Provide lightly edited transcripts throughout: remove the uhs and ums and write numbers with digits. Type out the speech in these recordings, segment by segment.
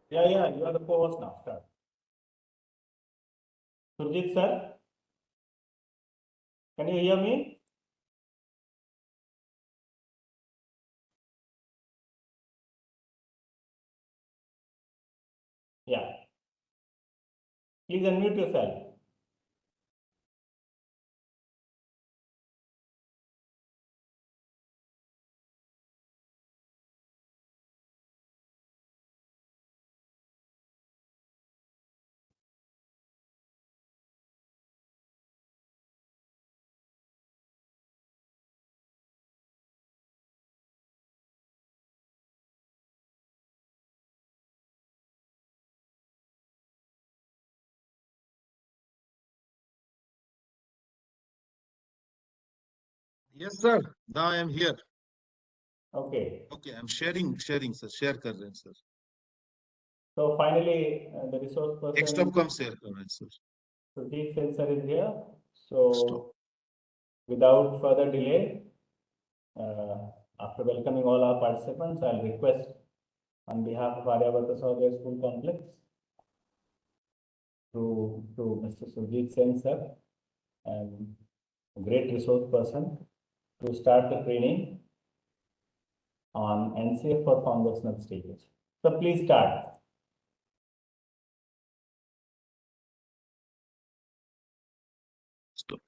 Yeah, you are the co-host now. Start. Surjit sir, can you hear me? Yeah. Please unmute yourself. Yes, sir. Now I am here. Okay. Okay, I'm sharing, sir. Share कर रहे हैं, sir. So finally, the resource Desktop person को हम share कर रहे हैं, sir. Surjit Sen sir is here. Stop. So without further delay, after welcoming all our participants, I'll request on behalf of Aryabhata Sahodaya School Complex to Mr. Surjit Sen sir, and a great resource person, to start the training on NCF for foundational stages. So please start. Stop.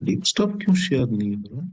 Desktop क्यों share नहीं हो रहा?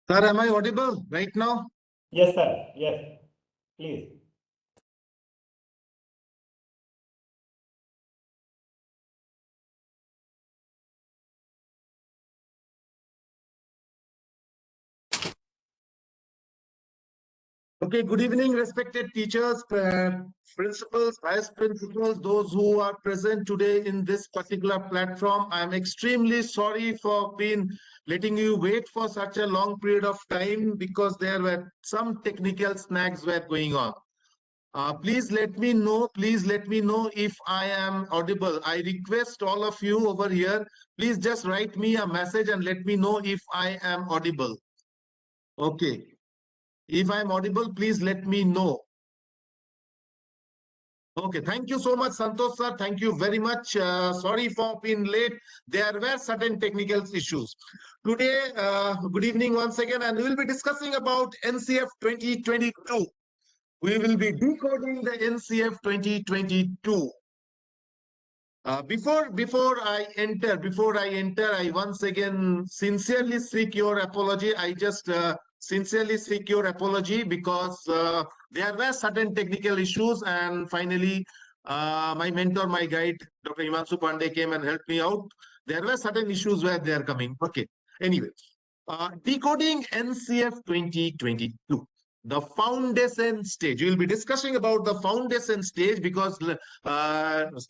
Sir, am I audible right now? Yes, sir. Yes, please. Okay, good evening, respected teachers, principals, vice principals, those who are present today in this particular platform. I'm extremely sorry for letting you wait for such a long period of time because there were some technical snags were going on. Please let me know if I am audible. I request all of you over here, please just write me a message and let me know if I am audible. Okay. If I'm audible, please let me know. Okay, thank you so much, Santosh sir. Thank you very much. Sorry for being late. There were certain technical issues. Today, good evening once again, and we will be discussing about NCF 2022. We will be decoding the NCF 2022. Before I enter, I once again sincerely seek your apology. I just sincerely seek your apology because there were certain technical issues, and finally, my mentor, my guide, Dr. Himanshu Pandey, came and helped me out. There were certain issues where they are coming. Okay. Anyway, decoding NCF 2022. The foundation stage. We will be discussing about the foundation stage because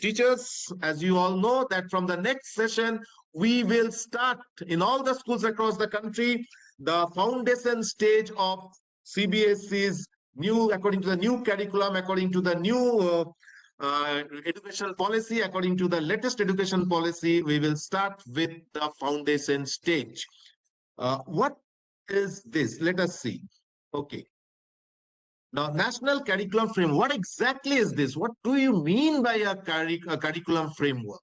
teachers, as you all know, that from the next session, we will start in all the schools across the country, the foundation stage of CBSE's new, according to the new curriculum, according to the new educational policy, according to the latest education policy, we will start with the foundation stage. What is this? Let us see. Okay. Now, national curriculum framework. What exactly is this? What do you mean by a curriculum framework?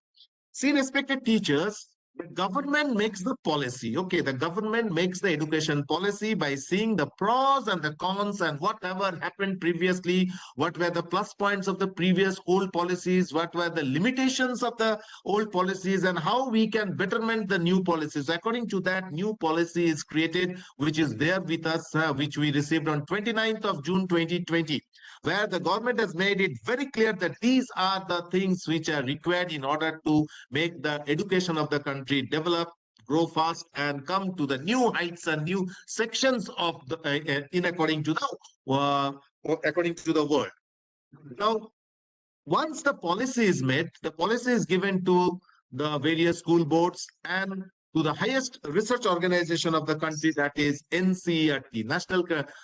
See, respected teachers, the government makes the policy. Okay, the government makes the education policy by seeing the pros and the cons and whatever happened previously, what were the plus points of the previous old policies, what were the limitations of the old policies, and how we can betterment the new policies. According to that, new policy is created, which is there with us, which we received on 29th of June 2020. Where the government has made it very clear that these are the things which are required in order to make the education of the country develop, grow fast, and come to the new heights and new sections of the according to the world. Now, once the policy is made, the policy is given to the various school boards and to the highest research organization of the country, that is NCERT. National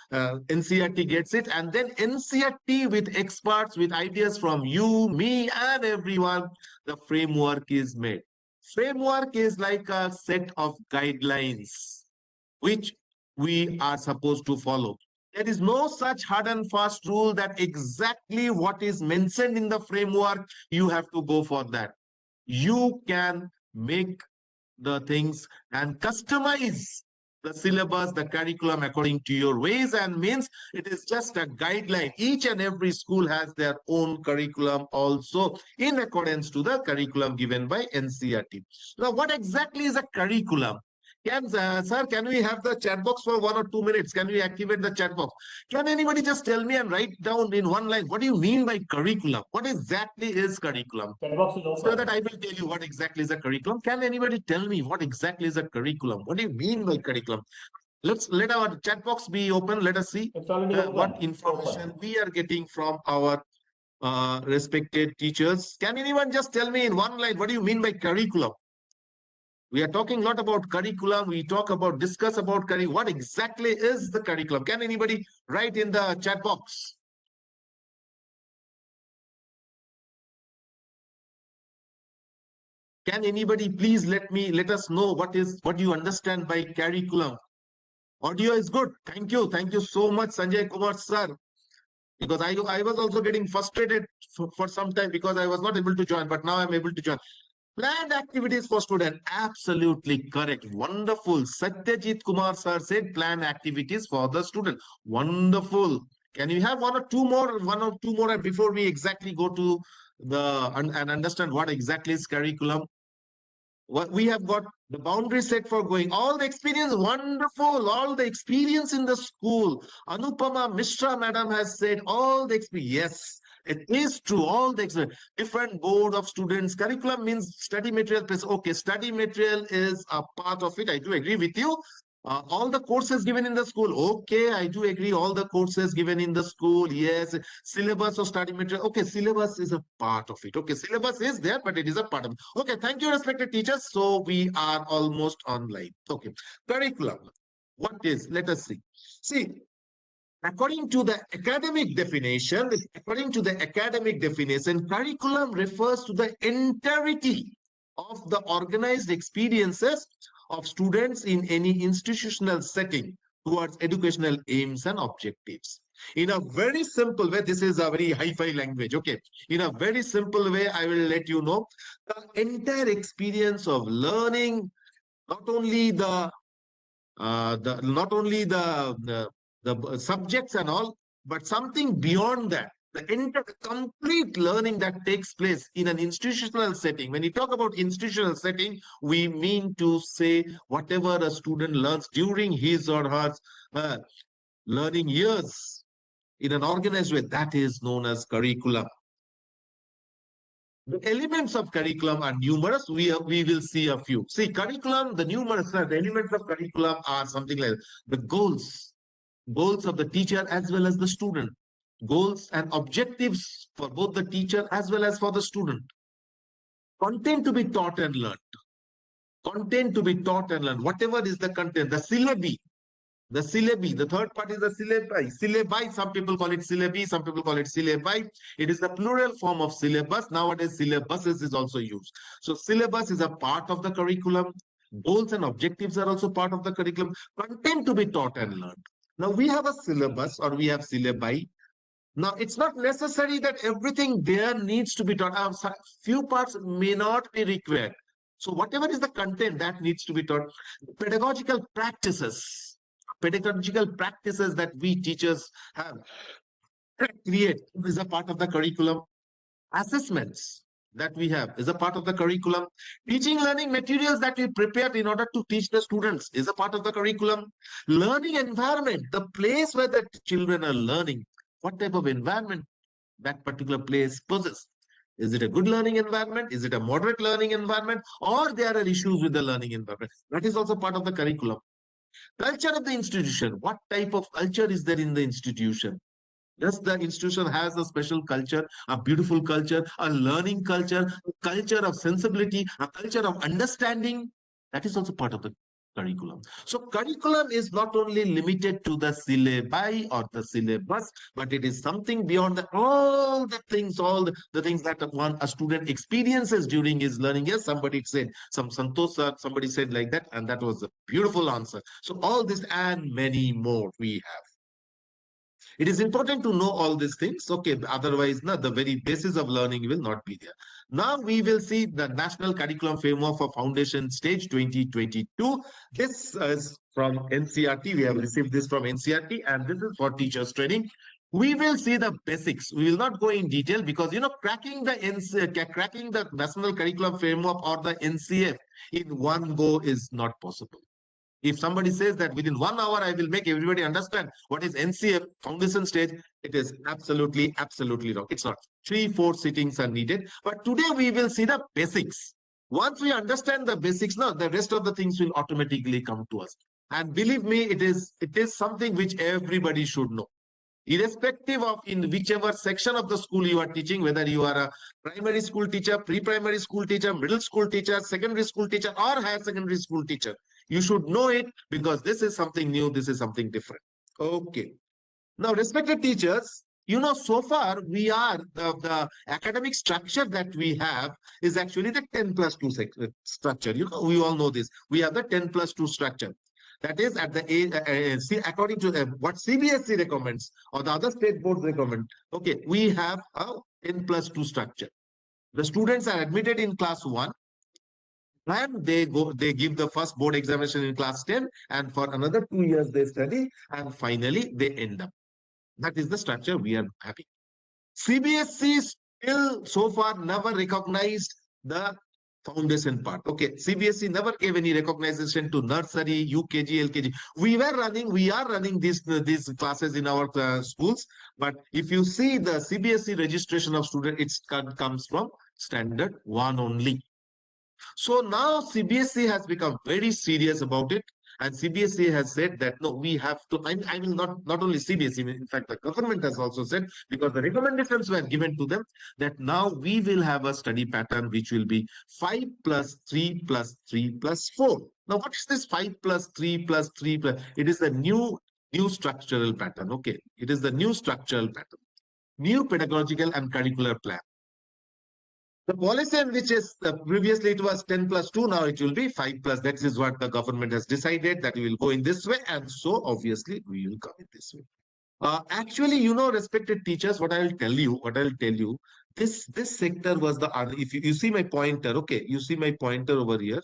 NCERT gets it, and then NCERT with experts, with ideas from you, me, and everyone, the framework is made. Framework is like a set of guidelines which we are supposed to follow. There is no such hard and fast rule that exactly what is mentioned in the framework, you have to go for that. You can make the things and customize the syllabus, the curriculum according to your ways and means. It is just a guideline. Each and every school has their own curriculum also in accordance to the curriculum given by NCERT. Now, what exactly is a curriculum? Sir, can we have the chat box for 1 or 2 minutes? Can we activate the chat box? Can anybody just tell me and write down in one line, what do you mean by curriculum? What exactly is curriculum? Chat box is open. So that I will tell you what exactly is a curriculum. Can anybody tell me what exactly is a curriculum? What do you mean by curriculum? Let our chat box be open. Let us see what information we are getting from our respected teachers. Can anyone just tell me in one line, what do you mean by curriculum? We are talking a lot about curriculum. We discuss about curriculum. What exactly is the curriculum? Can anybody write in the chat box? Can anybody please let us know what you understand by curriculum? Audio is good. Thank you. Thank you so much, Sanjay Kumar sir. Because I was also getting frustrated for some time because I was not able to join, but now I'm able to join. Planned activities for student. Absolutely correct. Wonderful. Satyajit Kumar sir said planned activities for the student. Wonderful. Can you have one or two more before we exactly go to and understand what exactly is curriculum? What we have got the boundary set for going, all the experience, wonderful, all the experience in the school. Anupama Mishra madam has said all the experience. Yes, it is true. All the experience, different board of students. Curriculum means study material. Okay, study material is a part of it. I do agree with you. All the courses given in the school. Okay, I do agree. All the courses given in the school. Yes. Syllabus or study material. Okay, syllabus is a part of it. Okay, syllabus is there, but it is a part of it. Okay, thank you, respected teachers. So we are almost online. Okay, curriculum. What is? Let us see. See, according to the academic definition, curriculum refers to the entirety of the organized experiences of students in any institutional setting towards educational aims and objectives. In a very simple way, this is a very hi-fi language. Okay. In a very simple way, I will let you know the entire experience of learning, not only the subjects and all, but something beyond that. The complete learning that takes place in an institutional setting. When you talk about institutional setting, we mean to say whatever a student learns during his or her learning years in an organized way, that is known as curriculum. The elements of curriculum are numerous. We will see a few. See, curriculum, the elements of curriculum are something like the goals of the teacher as well as the student, goals and objectives for both the teacher as well as for the student, content to be taught and learned, whatever is the content, the syllabi, the third part is the syllabi. Some people call it syllabi, some people call it syllabi. It is the plural form of syllabus. Nowadays, syllabuses is also used. So syllabus is a part of the curriculum. Goals and objectives are also part of the curriculum. Content to be taught and learned. Now we have a syllabus or we have syllabi. Now it's not necessary that everything there needs to be taught. Few parts may not be required. So whatever is the content that needs to be taught, pedagogical practices that we teachers have create is a part of the curriculum. Assessments that we have is a part of the curriculum. Teaching learning materials that we prepare in order to teach the students is a part of the curriculum. Learning environment, the place where the children are learning, what type of environment that particular place possesses. Is it a good learning environment? Is it a moderate learning environment? Or there are issues with the learning environment? That is also part of the curriculum. Culture of the institution. What type of culture is there in the institution? Does the institution has a special culture, a beautiful culture, a learning culture, a culture of sensibility, a culture of understanding? That is also part of the curriculum. So curriculum is not only limited to the syllabi or the syllabus, but it is something beyond all the things that a student experiences during his learning. Yes, somebody said, somebody said like that, and that was a beautiful answer. So all this and many more we have. It is important to know all these things. Okay, otherwise, the very basis of learning will not be there. Now we will see the National Curriculum Framework for Foundation Stage 2022. This is from NCRT. We have received this from NCRT, and this is for teachers training. We will see the basics. We will not go in detail because cracking the National Curriculum Framework or the NCF in one go is not possible. If somebody says that within 1 hour, I will make everybody understand what is NCF foundation stage, it is absolutely wrong. It's not. 3-4 sittings are needed. But today we will see the basics. Once we understand the basics, now the rest of the things will automatically come to us. And believe me, it is something which everybody should know. Irrespective of in whichever section of the school you are teaching, whether you are a primary school teacher, pre-primary school teacher, middle school teacher, secondary school teacher, or higher secondary school teacher, you should know it because this is something new, this is something different. Okay. Now, respected teachers, so far we are the academic structure that we have is actually the 10+2 structure. We all know this. We have the 10+2 structure. That is at the age, according to what CBSE recommends or the other state boards recommend. Okay, we have a 10+2 structure. The students are admitted in class 1 and they give the first board examination in class 10 and for another 2 years they study and finally they end up. That is the structure we are having. CBSE still so far never recognized the foundation part. Okay, CBSE never gave any recognition to nursery, UKG, LKG. We are running these classes in our schools. But if you see the CBSE registration of students, it comes from standard 1 only. So now CBSE has become very serious about it. And CBSE has said that no, we have to. I mean, not only CBSE. In fact, the government has also said, because the recommendations were given to them, that now we will have a study pattern which will be 5 plus 3 plus 3 plus 4. Now, what is this 5 plus 3 plus 3 plus? It is the new structural pattern. Okay, it is the new structural pattern, new pedagogical and curricular plan. The policy, which is previously it was 10 plus 2, now it will be 5 plus. That is what the government has decided, that we will go in this way, and so obviously we will come in this way. Actually, respected teachers, what I'll tell you, this sector was the, if you see my pointer, okay, you see my pointer over here.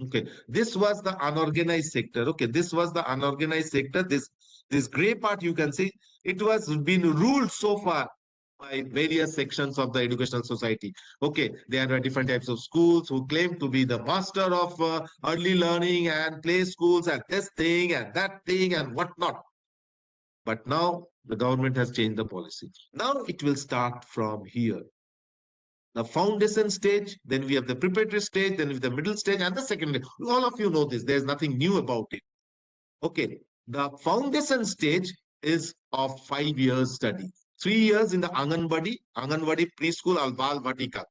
Okay, this was the unorganized sector. Okay, this was the unorganized sector. This gray part, you can see, it was been ruled so far by various sections of the educational society. Okay, there are different types of schools who claim to be the master of early learning and play schools and this thing and that thing and whatnot. But now the government has changed the policy. Now it will start from here. The foundation stage, then we have the preparatory stage, then we have the middle stage and the secondary. All of you know this. There's nothing new about it. Okay, the foundation stage is of 5 years study. 3 years in the Anganwadi preschool or Bal Vatika.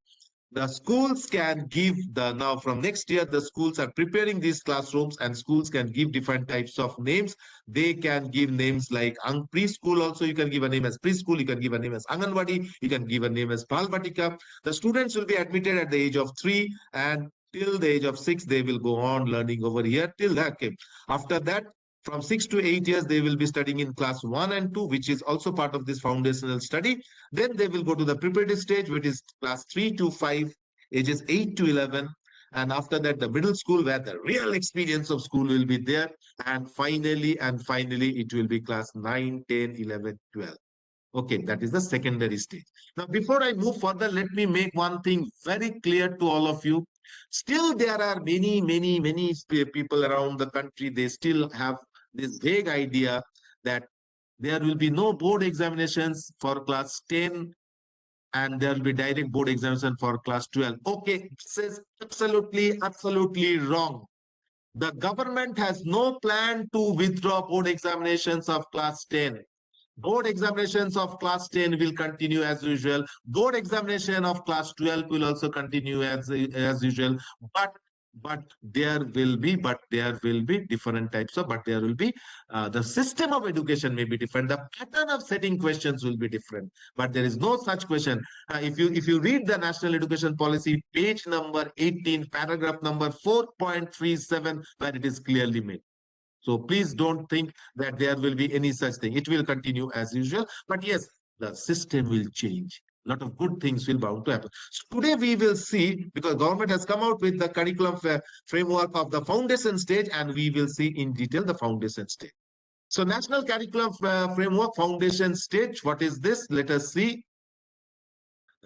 The schools can give now from next year, the schools are preparing these classrooms and schools can give different types of names. They can give names like preschool also, you can give a name as preschool, you can give a name as Anganwadi, you can give a name as Balbatika. The students will be admitted at the age of 3 and till the age of 6, they will go on learning over here till that. Okay. After that, from 6 to 8 years, they will be studying in class 1 and 2, which is also part of this foundational study. Then they will go to the preparatory stage, which is class 3 to 5, ages 8 to 11. And after that, the middle school, where the real experience of school will be there. And finally, it will be class 9, 10, 11, 12. Okay, that is the secondary stage. Now, before I move further, let me make one thing very clear to all of you. Still, there are many people around the country, they still have this vague idea that there will be no board examinations for class 10 and there will be direct board examination for class 12. Okay, this is absolutely wrong. The government has no plan to withdraw board examinations of class 10. Board examinations of class 10 will continue as usual. Board examination of class 12 will also continue as usual. But there will be different types of, but there will be the system of education may be different. The pattern of setting questions will be different. But there is no such question. If you read the National Education Policy, page number 18, paragraph number 4.37, where it is clearly made. So please don't think that there will be any such thing. It will continue as usual. But yes, the system will change. A lot of good things will bound to happen. So today we will see, because government has come out with the curriculum framework of the foundation stage, and we will see in detail the foundation stage. So National Curriculum Framework Foundation Stage, what is this? Let us see.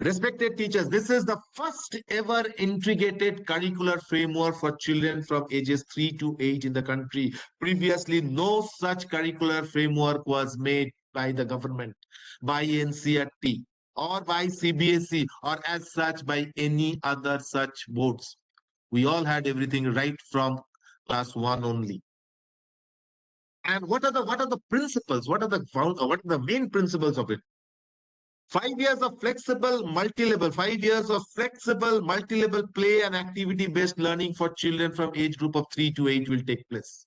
Respected teachers, this is the first ever integrated curricular framework for children from ages 3 to 8 in the country. Previously, no such curricular framework was made by the government, by NCERT, or by CBSE, or as such by any other such boards. We all had everything right from class 1 only. And what are the principles? What are the main principles of it? 5 years of flexible multi-level, 5 years of flexible multi-level play and activity-based learning for children from age group of 3 to 8 will take place.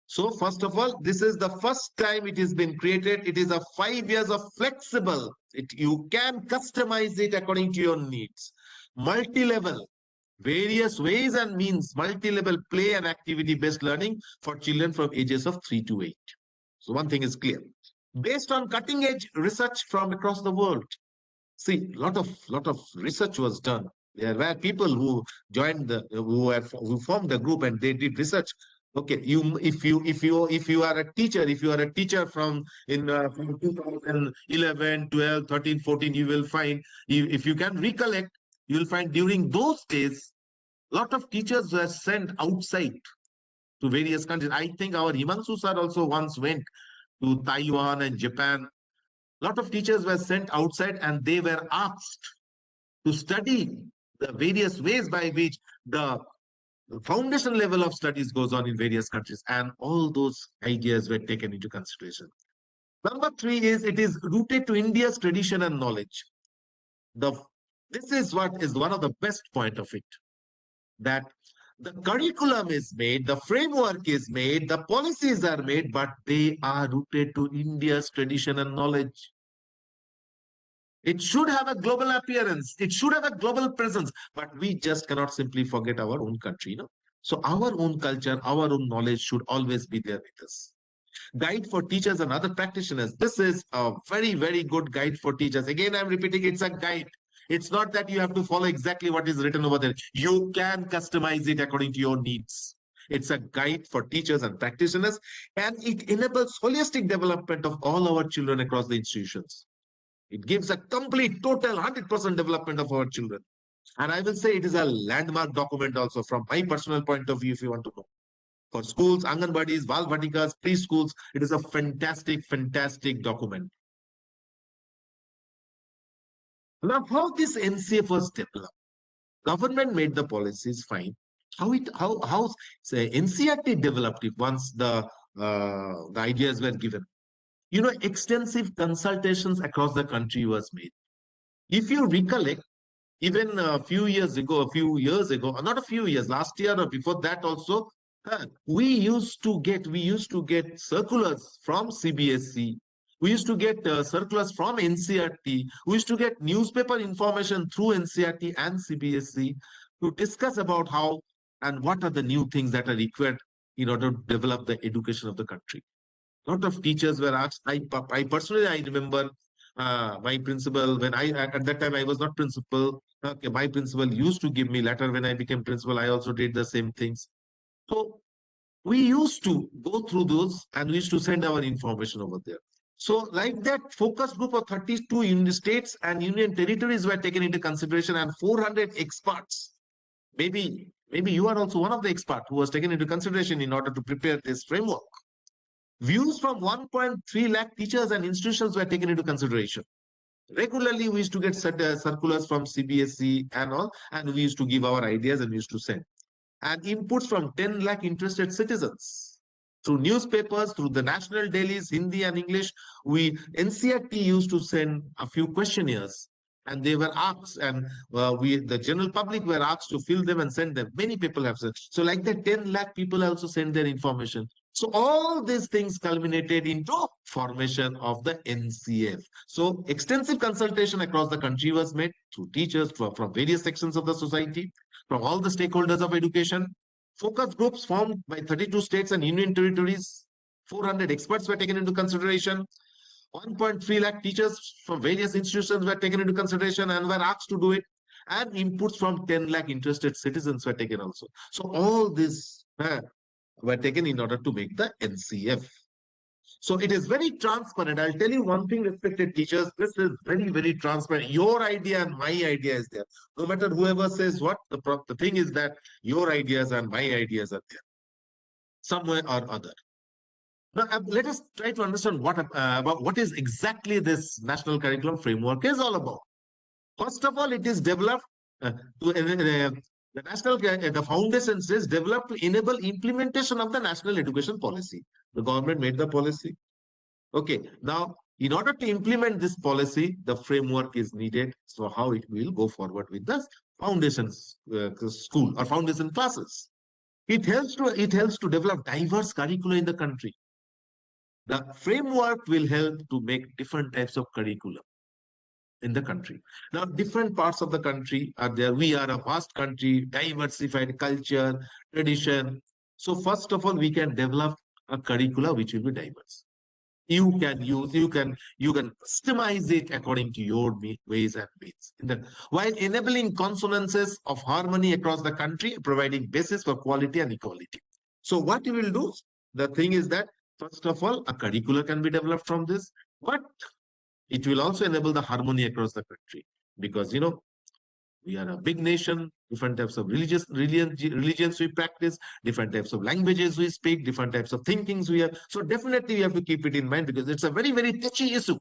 So first of all, this is the first time it has been created. It is a 5 years of flexible. You can customize it according to your needs. Multi-level, various ways and means, multi-level play and activity-based learning for children from ages of 3 to 8. So one thing is clear. Based on cutting-edge research from across the world. See, lot of research was done. There were people who joined who formed the group and they did research. Okay, if you are a teacher from 2011, 12, 13, 14, you will find, if you can recollect, you will find during those days, a lot of teachers were sent outside to various countries. I think our Himanshu sir also once went to Taiwan and Japan. A lot of teachers were sent outside and they were asked to study the various ways by which the foundation level of studies goes on in various countries, and all those ideas were taken into consideration. Number three is it is rooted to India's tradition and knowledge. The this is what is one of the best point of it, that the curriculum is made, the framework is made, the policies are made, but they are rooted to India's tradition and knowledge. It should have a global appearance. It should have a global presence, but we just cannot simply forget our own country. So our own culture, our own knowledge should always be there with us. Guide for teachers and other practitioners. This is a very, very good guide for teachers. Again, I'm repeating, it's a guide. It's not that you have to follow exactly what is written over there. You can customize it according to your needs. It's a guide for teachers and practitioners, and it enables holistic development of all our children across the institutions. It gives a complete, total 100% development of our children. And I will say it is a landmark document also from my personal point of view, if you want to know. For schools, Anganwadis, Bal Batikas, preschools, it is a fantastic, fantastic document. Now, how this NCF was developed? Government made the policies, fine. How say NCRT developed it once the ideas were given? Extensive consultations across the country was made. If you recollect, even a few years ago, not a few years, last year or before that also, we used to get circulars from CBSE. We used to get circulars from NCRT. We used to get newspaper information through NCRT and CBSE to discuss about how and what are the new things that are required in order to develop the education of the country. A lot of teachers were asked. I personally, I remember my principal, when at that time I was not principal. Okay, my principal used to give me letter. When I became principal, I also did the same things. So we used to go through those and we used to send our information over there. So like that, focus group of 32 states and union territories were taken into consideration, and 400 experts. Maybe you are also one of the experts who was taken into consideration in order to prepare this framework. Views from 1.3 lakh teachers and institutions were taken into consideration. Regularly, we used to get circulars from CBSE and all, and we used to give our ideas and we used to send. And inputs from 10 lakh interested citizens. Through newspapers, through the national dailies, Hindi and English, NCRT used to send a few questionnaires, and they were asked, and the general public were asked to fill them and send them. Many people have said. So like that, 10 lakh people also send their information. So all these things culminated into formation of the NCF. So extensive consultation across the country was made through teachers from various sections of the society, from all the stakeholders of education. Focus groups formed by 32 states and union territories. 400 experts were taken into consideration. 1.3 lakh teachers from various institutions were taken into consideration and were asked to do it. And inputs from 10 lakh interested citizens were taken also. So all this were taken in order to make the NCF. So it is very transparent. I'll tell you one thing, respected teachers, this is very, very transparent. Your idea and my idea is there. No matter whoever says what, the thing is that your ideas and my ideas are there, somewhere or other. Now, let us try to understand what is exactly this national curriculum framework is all about. First of all, it is developed the foundation says developed to enable implementation of the national education policy. The government made the policy. Okay, now in order to implement this policy, the framework is needed. So how it will go forward with the foundation school or foundation classes. It helps to develop diverse curricula in the country. The framework will help to make different types of curriculum in the country. Now, different parts of the country are there. We are a vast country, diversified culture, tradition. So first of all, we can develop a curricula which will be diverse. You can customize it according to your ways and means. While enabling consonances of harmony across the country, providing basis for quality and equality. So what you will do, the thing is that, first of all, a curricula can be developed from this, but it will also enable the harmony across the country, because we are a big nation, different types of religions we practice, different types of languages we speak, different types of thinkings we have. So definitely we have to keep it in mind, because it's a very, very touchy issue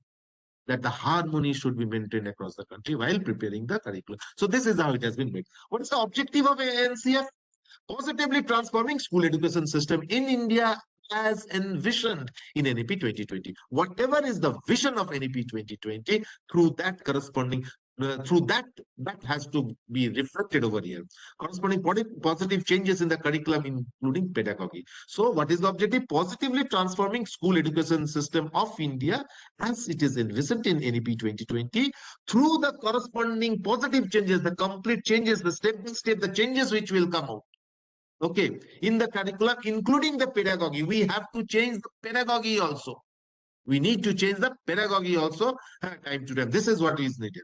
that the harmony should be maintained across the country while preparing the curriculum. So this is how it has been made. What is the objective of NCF? Positively transforming school education system in India as envisioned in NEP 2020. Whatever is the vision of NEP 2020, through that corresponding through that has to be reflected over here. Corresponding positive changes in the curriculum, including pedagogy. So what is the objective? Positively transforming school education system of India as it is envisioned in NEP 2020 through the corresponding positive changes, the complete changes, the step by step, the changes which will come out. Okay, in the curriculum, including the pedagogy, we have to change the pedagogy also. We need to change the pedagogy also time to time. This is what is needed.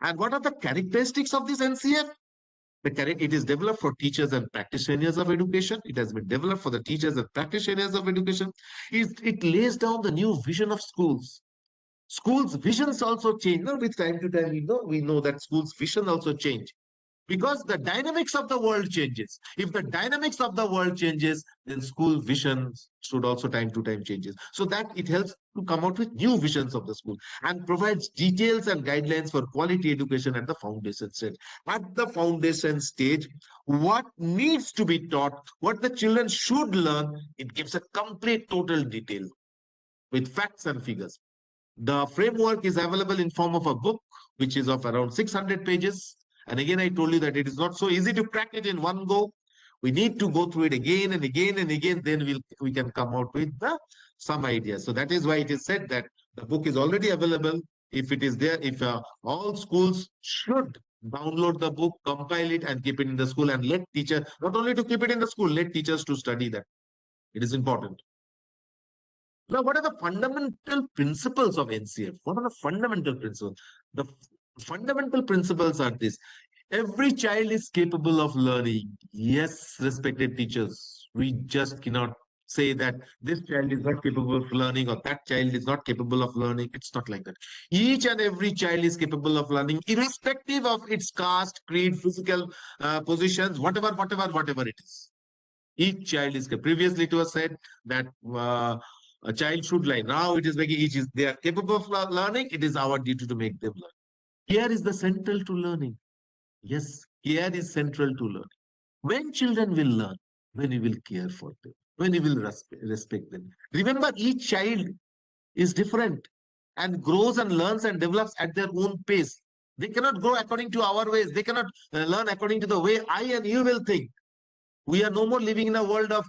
And what are the characteristics of this NCF? It is developed for teachers and practitioners of education. It has been developed for the teachers and practitioners of education. It lays down the new vision of schools. Schools' visions also change. Now, with time to time, we know that schools' vision also change. Because the dynamics of the world changes. If the dynamics of the world changes, then school visions should also time to time changes. So that it helps to come out with new visions of the school and provides details and guidelines for quality education at the foundation stage. At the foundation stage, what needs to be taught, what the children should learn, it gives a complete total detail with facts and figures. The framework is available in form of a book, which is of around 600 pages. And again, I told you that it is not so easy to crack it in one go. We need to go through it again and again and again. Then we can come out with some ideas. So that is why it is said that the book is already available. If it is there, if all schools should download the book, compile it and keep it in the school and let teachers, not only to keep it in the school, let teachers to study that. It is important. Now, what are the fundamental principles of NCF? What are the fundamental principles? The fundamental principles are this. Every child is capable of learning. Yes, respected teachers, we just cannot say that this child is not capable of learning or that child is not capable of learning. It's not like that. Each and every child is capable of learning, irrespective of its caste, creed, physical positions, whatever it is. Each child is capable. Previously, it was said that a child should learn. Now it is making they are capable of learning. It is our duty to make them learn. Care is the central to learning. Yes, care is central to learning. When children will learn, when you will care for them, when you will respect them. Remember, each child is different and grows and learns and develops at their own pace. They cannot grow according to our ways. They cannot learn according to the way I and you will think. We are no more living in a world of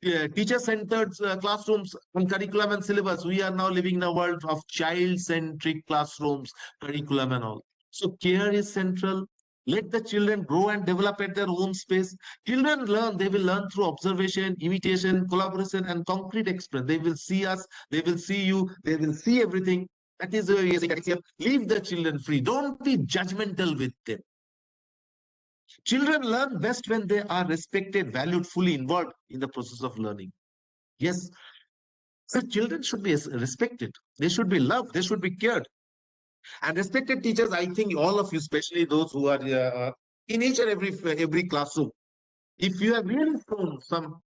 teacher-centered classrooms and curriculum and syllabus. We are now living in a world of child-centric classrooms, curriculum and all. So care is central. Let the children grow and develop at their own space. Children learn. They will learn through observation, imitation, collaboration, and concrete experience. They will see us. They will see you. They will see everything. That is where we say, leave the children free. Don't be judgmental with them. Children learn best when they are respected, valued, fully involved in the process of learning. Yes, so children should be respected. They should be loved. They should be cared. And respected teachers, I think all of you, especially those who are in each and every classroom, if you have really shown some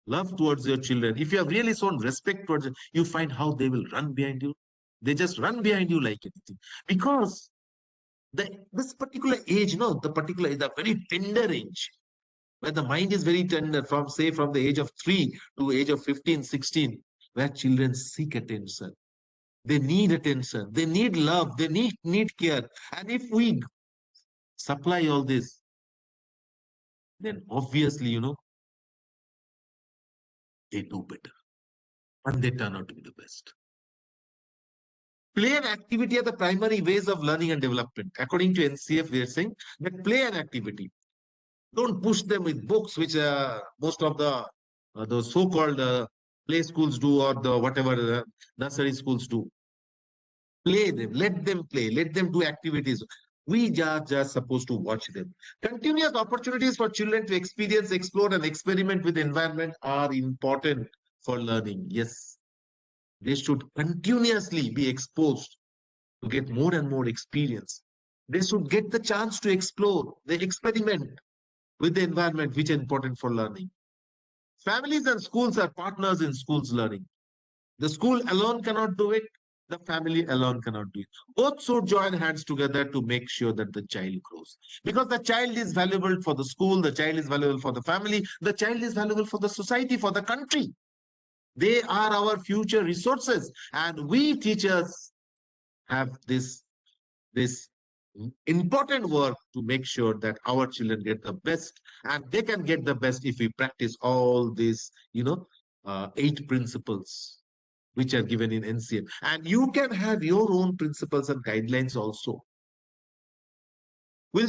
love towards your children, if you have really shown respect towards them, you find how they will run behind you. They just run behind you like anything. Because this particular age, the very tender age, where the mind is very tender from the age of 3 to age of 15, 16, where children seek attention. They need attention. They need love. They need care. And if we supply all this, then obviously, they do better. And they turn out to be the best. Play and activity are the primary ways of learning and development. According to NCF, we are saying that play and activity. Don't push them with books, which most of the so-called play schools do, or the whatever nursery schools do. Play them, let them play, let them do activities. We are just supposed to watch them. Continuous opportunities for children to experience, explore, and experiment with the environment are important for learning. Yes, they should continuously be exposed to get more and more experience. They should get the chance to explore, they experiment with the environment, which is important for learning. Families and schools are partners in schools learning. The school alone cannot do it. The family alone cannot do it. Both should join hands together to make sure that the child grows. Because the child is valuable for the school, the child is valuable for the family, the child is valuable for the society, for the country. They are our future resources. And we teachers have this important work to make sure that our children get the best, and they can get the best if we practice all these 8 principles which are given in NCM. And you can have your own principles and guidelines also. We'll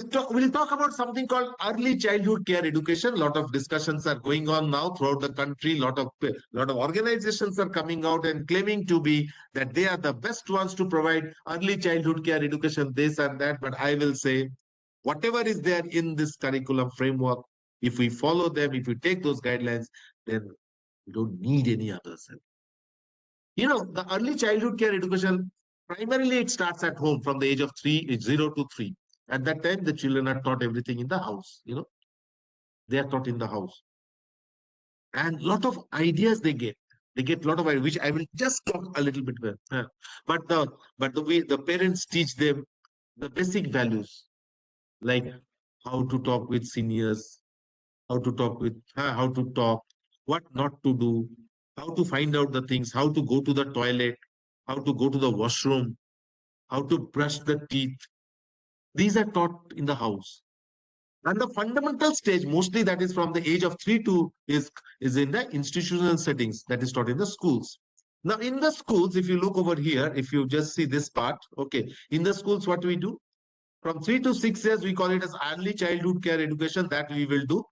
talk about something called early childhood care education. A lot of discussions are going on now throughout the country. Lot of organizations are coming out and claiming to be that they are the best ones to provide early childhood care education, this and that. But I will say, whatever is there in this curriculum framework, if we follow them, if we take those guidelines, then we don't need any others. The early childhood care education, primarily it starts at home from the age of 0 to 3. At that time, the children are taught everything in the house. They are taught in the house. And a lot of ideas they get. They get a lot of ideas, which I will just talk a little bit about. But the way the parents teach them the basic values, like how to talk with seniors, how to talk, what not to do, how to find out the things, how to go to the toilet, how to go to the washroom, how to brush the teeth. These are taught in the house. And the fundamental stage, mostly that is from the age of 3 to is in the institutional settings, that is taught in the schools. Now, in the schools, if you look over here, if you just see this part, okay, in the schools, what do we do? From 3 to 6 years, we call it as early childhood care education, that we will do.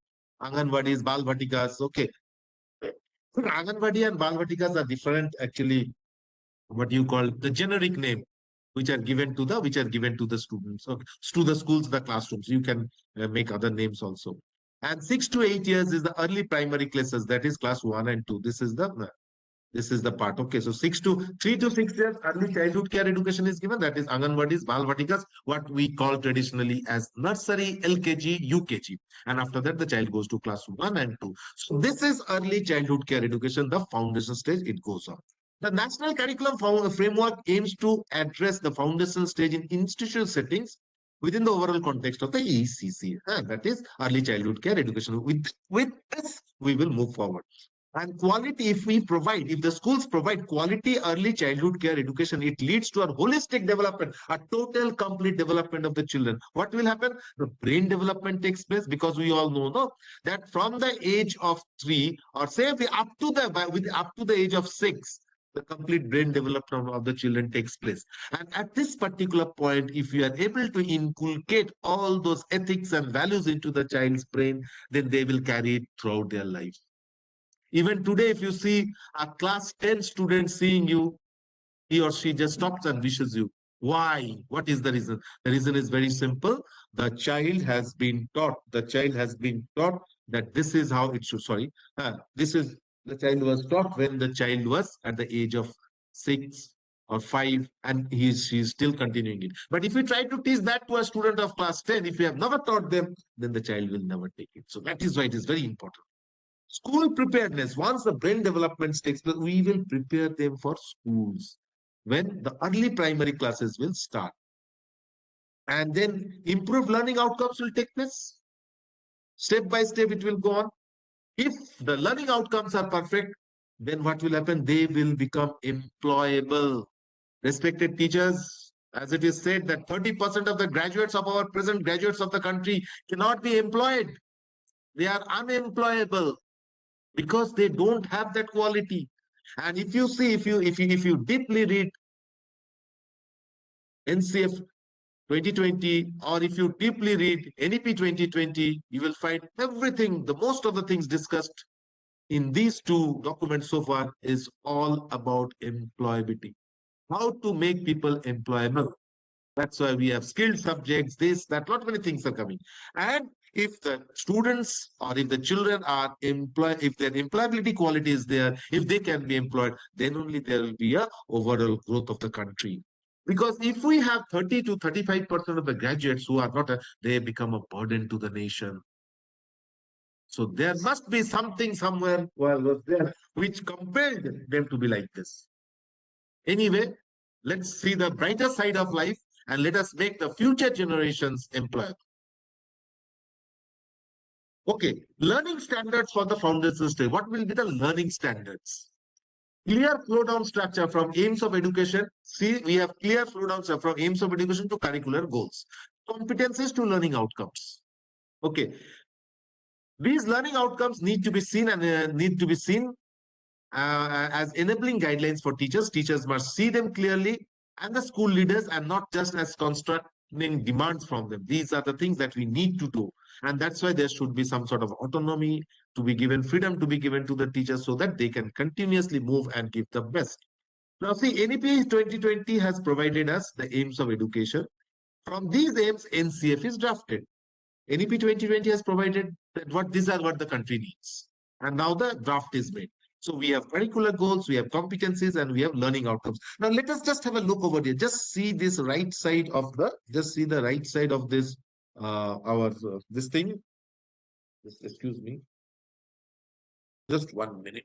Anganwadis, Balvatikas, okay. Anganwadi and Balvatikas are different, actually, what you call the generic name, which are given to the students, okay, to the schools, the classrooms. You can make other names also. And 6 to 8 years is the early primary classes, that is class 1 and 2. This is the part. Okay, so 3 to 6 years early childhood care education is given. That is Anganwadis, Balvatikas, what we call traditionally as nursery, LKG, UKG. And after that, the child goes to class 1 and 2. So this is early childhood care education, the foundation stage, it goes on. The National Curriculum Framework aims to address the foundation stage in institutional settings within the overall context of the ECC. That is early childhood care education. With this, we will move forward. And quality, if the schools provide quality early childhood care education, it leads to a holistic development, a total complete development of the children. What will happen? The brain development takes place, because we all know, no, that from the age of 3, or say up to the age of 6, the complete brain development of the children takes place. And at this particular point, if you are able to inculcate all those ethics and values into the child's brain, then they will carry it throughout their life. Even today, if you see a class 10 student seeing you, he or she just stops and wishes you. Why? What is the reason? The reason is very simple. The child has been taught that this is how it should. The child was taught when the child was at the age of 6 or 5, and she's still continuing it. But if you try to teach that to a student of class 10, if you have never taught them, then the child will never take it. So that is why it is very important. School preparedness. Once the brain development takes place, we will prepare them for schools when the early primary classes will start. And then improved learning outcomes will take place. Step by step, it will go on. If the learning outcomes are perfect, then what will happen? They will become employable. Respected teachers, as it is said that 30% of the graduates of our present graduates of the country cannot be employed. They are unemployable, because they don't have that quality. And if you see, if you deeply read NCF 2020, or if you deeply read NEP 2020, you will find everything, most of the things discussed in these 2 documents so far is all about employability. How to make people employable. That's why we have skilled subjects, this, that, lot many things are coming. And if the students or if the children are employed, if their employability quality is there, if they can be employed, then only there will be a overall growth of the country. Because if we have 30 to 35% of the graduates who are not, they become a burden to the nation. So there must be something somewhere was there which compelled them to be like this. Anyway, Let's see the brighter side of life and let us make the future generations employable. Okay, learning standards for the foundation stage. What will be the learning standards? Clear flow down structure from aims of education. See, we have clear flow down structure from aims of education to curricular goals. Competencies to learning outcomes. Okay, these learning outcomes need to be seen as enabling guidelines for teachers. Teachers must see them clearly, and the school leaders, and not just as constructing demands from them. These are the things that we need to do. And that's why there should be some sort of autonomy to be given, freedom to be given to the teachers so that they can continuously move and give the best. Now, see, NEP 2020 has provided us the aims of education. From these aims, NCF is drafted. NEP 2020 has provided that these are what the country needs. And now the draft is made. So we have curricular goals, we have competencies, and we have learning outcomes. Now let us just have a look over here. Just see this right side of this this thing. Just excuse me. Just 1 minute.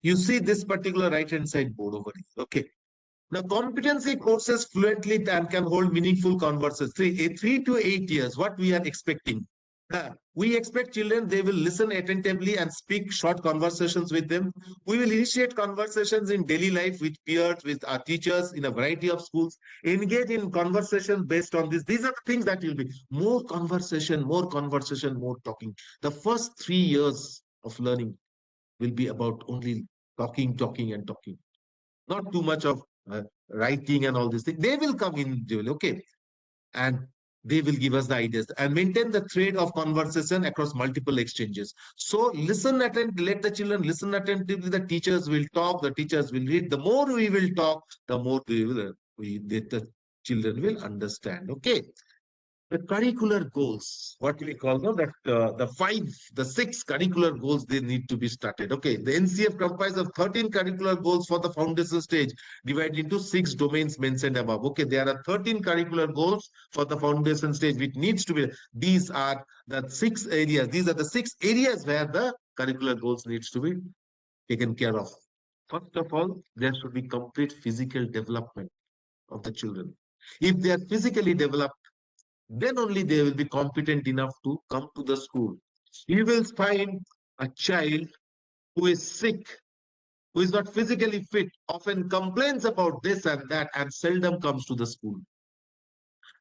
You see this particular right-hand side board over here. Okay. Now, competency courses fluently and can hold meaningful conversations. 3 to 8 years, what we are expecting. We expect children, they will listen attentively and speak short conversations with them. We will initiate conversations in daily life with peers, with our teachers in a variety of schools. Engage in conversation based on this. These are the things that will be more conversation, more talking. The first 3 years of learning will be about only talking, and talking. Not too much of writing and all these things. They will come in, okay, and they will give us the ideas and maintain the thread of conversation across multiple exchanges. So listen attentively, let the children listen attentively. The teachers will talk, the teachers will read. The more we will talk, the more the children will understand. Okay. The curricular goals, what we call them, that the 6 curricular goals, they need to be started. Okay, the NCF comprises of 13 curricular goals for the foundation stage, divided into 6 domains mentioned above. Okay, there are 13 curricular goals for the foundation stage, which needs to be. These are the 6 areas. These are the 6 areas where the curricular goals needs to be taken care of. First of all, there should be complete physical development of the children. If they are physically developed, then only they will be competent enough to come to the school. You will find a child who is sick, who is not physically fit, often complains about this and that, and seldom comes to the school.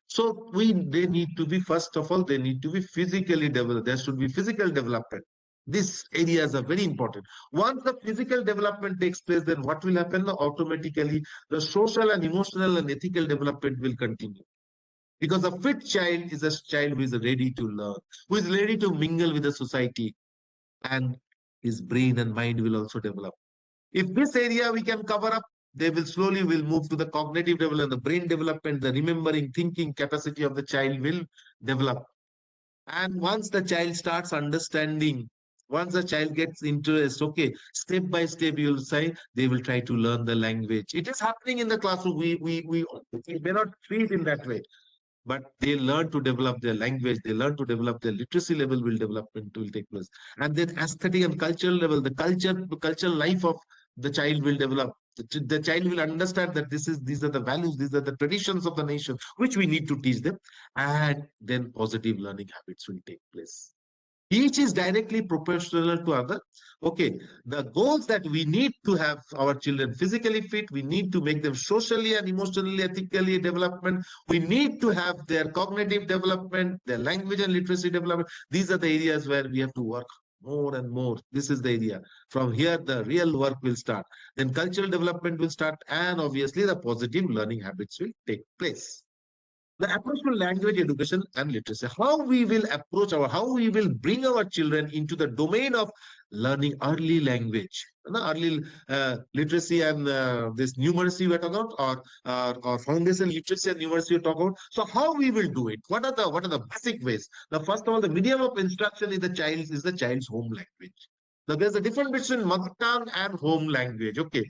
So they need to be, first of all, they need to be physically developed. There should be physical development. These areas are very important. Once the physical development takes place, then what will happen? Automatically, the social and emotional and ethical development will continue. Because a fit child is a child who is ready to learn, who is ready to mingle with the society, and his brain and mind will also develop. If this area we can cover up, they will slowly move to the cognitive development, the brain development, the remembering, thinking capacity of the child will develop. And once the child starts understanding, once the child gets interest, okay, step by step, you'll say they will try to learn the language. It is happening in the classroom. We may not treat it in that way, but they learn to develop their language, they learn to develop their literacy level will take place. And then aesthetic and cultural level, the cultural life of the child will develop. The child will understand that these are the values, these are the traditions of the nation, which we need to teach them. And then positive learning habits will take place. Each is directly proportional to other. Okay, the goals that we need to have our children physically fit, we need to make them socially and emotionally, ethically development. We need to have their cognitive development, their language and literacy development. These are the areas where we have to work more and more. This is the area. From here, the real work will start. Then cultural development will start, and obviously the positive learning habits will take place. The approach to language education and literacy, how we will bring our children into the domain of learning early language, early literacy and this numeracy we are talking about, or foundation literacy and numeracy we talk about. So how we will do it? What are the basic ways? Now, first of all, the medium of instruction is the child's home language. Now, there's a difference between mother tongue and home language. Okay.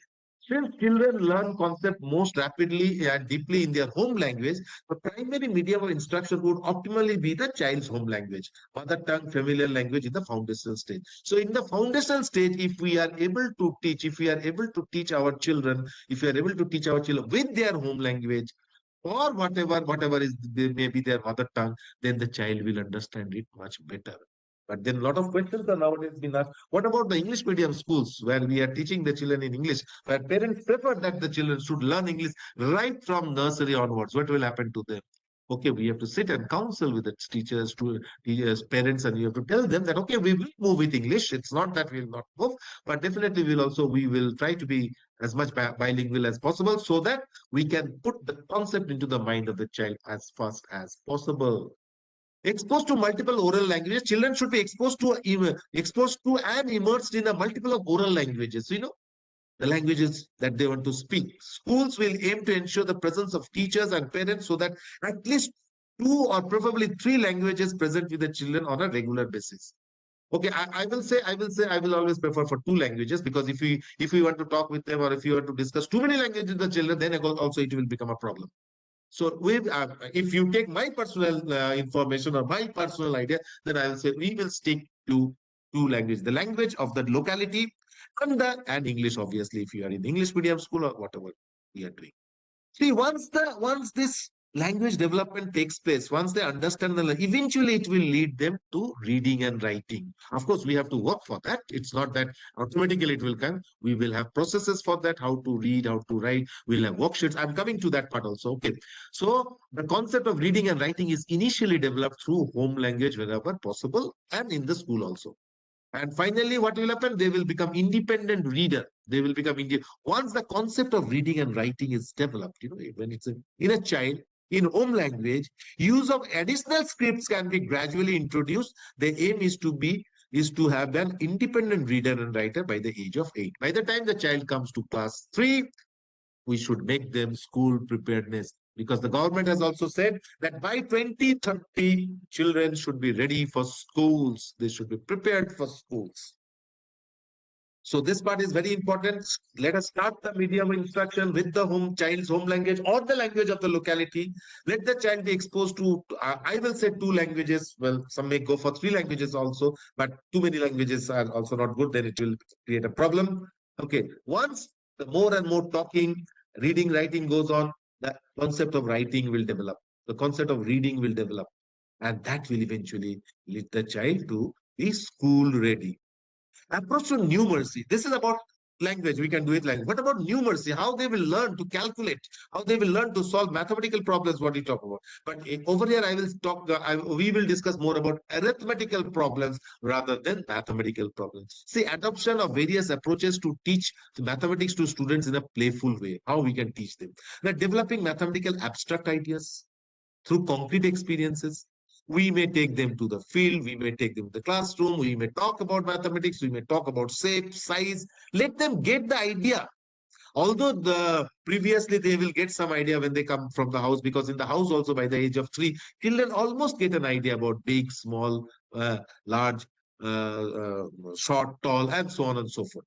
Since children learn concept most rapidly and deeply in their home language, the primary medium of instruction would optimally be the child's home language, mother tongue, familiar language in the foundational stage. So in the foundational stage, if we are able to teach, if we are able to teach our children, if we are able to teach our children with their home language, or whatever is maybe their mother tongue, then the child will understand it much better. But then a lot of questions are nowadays being asked. What about the English medium schools where we are teaching the children in English, where parents prefer that the children should learn English right from nursery onwards? What will happen to them? Okay, we have to sit and counsel with the teachers, parents, and you have to tell them that okay, we will move with English. It's not that we will not move, but definitely we will try to be as much bilingual as possible so that we can put the concept into the mind of the child as fast as possible. Exposed to multiple oral languages, children should be exposed to and immersed in a multiple of oral languages. The languages that they want to speak. Schools will aim to ensure the presence of teachers and parents so that at least two or probably three languages present with the children on a regular basis. Okay, I will always prefer for two languages, because if we want to talk with them, or if you want to discuss too many languages with the children, then also it will become a problem. So if you take my personal information or my personal idea, then I will say we will stick to two languages: the language of the locality and English, obviously, if you are in English medium school or whatever we are doing. See, once this language development takes place, once they understand eventually it will lead them to reading and writing. Of course, we have to work for that. It's not that automatically it will come. We will have processes for that, how to read, how to write. We'll have worksheets. I'm coming to that part also. Okay. So the concept of reading and writing is initially developed through home language wherever possible and in the school also. And finally, what will happen? They will become independent reader. They will become once the concept of reading and writing is developed, when it's in a child, in home language, use of additional scripts can be gradually introduced. The aim is to have an independent reader and writer by the age of 8. By the time the child comes to class 3, we should make them school preparedness, because the government has also said that by 2030 children should be ready for schools. They should be prepared for schools. So this part is very important. Let us start the medium of instruction with the child's home language or the language of the locality. Let the child be exposed to, I will say 2 languages. Well, some may go for 3 languages also, but too many languages are also not good. Then it will create a problem. Okay. Once the more and more talking, reading, writing goes on, the concept of writing will develop. The concept of reading will develop. And that will eventually lead the child to be school ready. Approach to numeracy. This is about language. We can do it language. What about numeracy? How they will learn to calculate, how they will learn to solve mathematical problems, what we talk about. But over here, we will discuss more about arithmetical problems rather than mathematical problems. See, adoption of various approaches to teach mathematics to students in a playful way. How we can teach them. Now, developing mathematical abstract ideas through concrete experiences. We may take them to the field, we may take them to the classroom, we may talk about mathematics, we may talk about shape, size. Let them get the idea. Although previously they will get some idea when they come from the house, because in the house also by the age of 3, children almost get an idea about big, small, large, short, tall, and so on and so forth.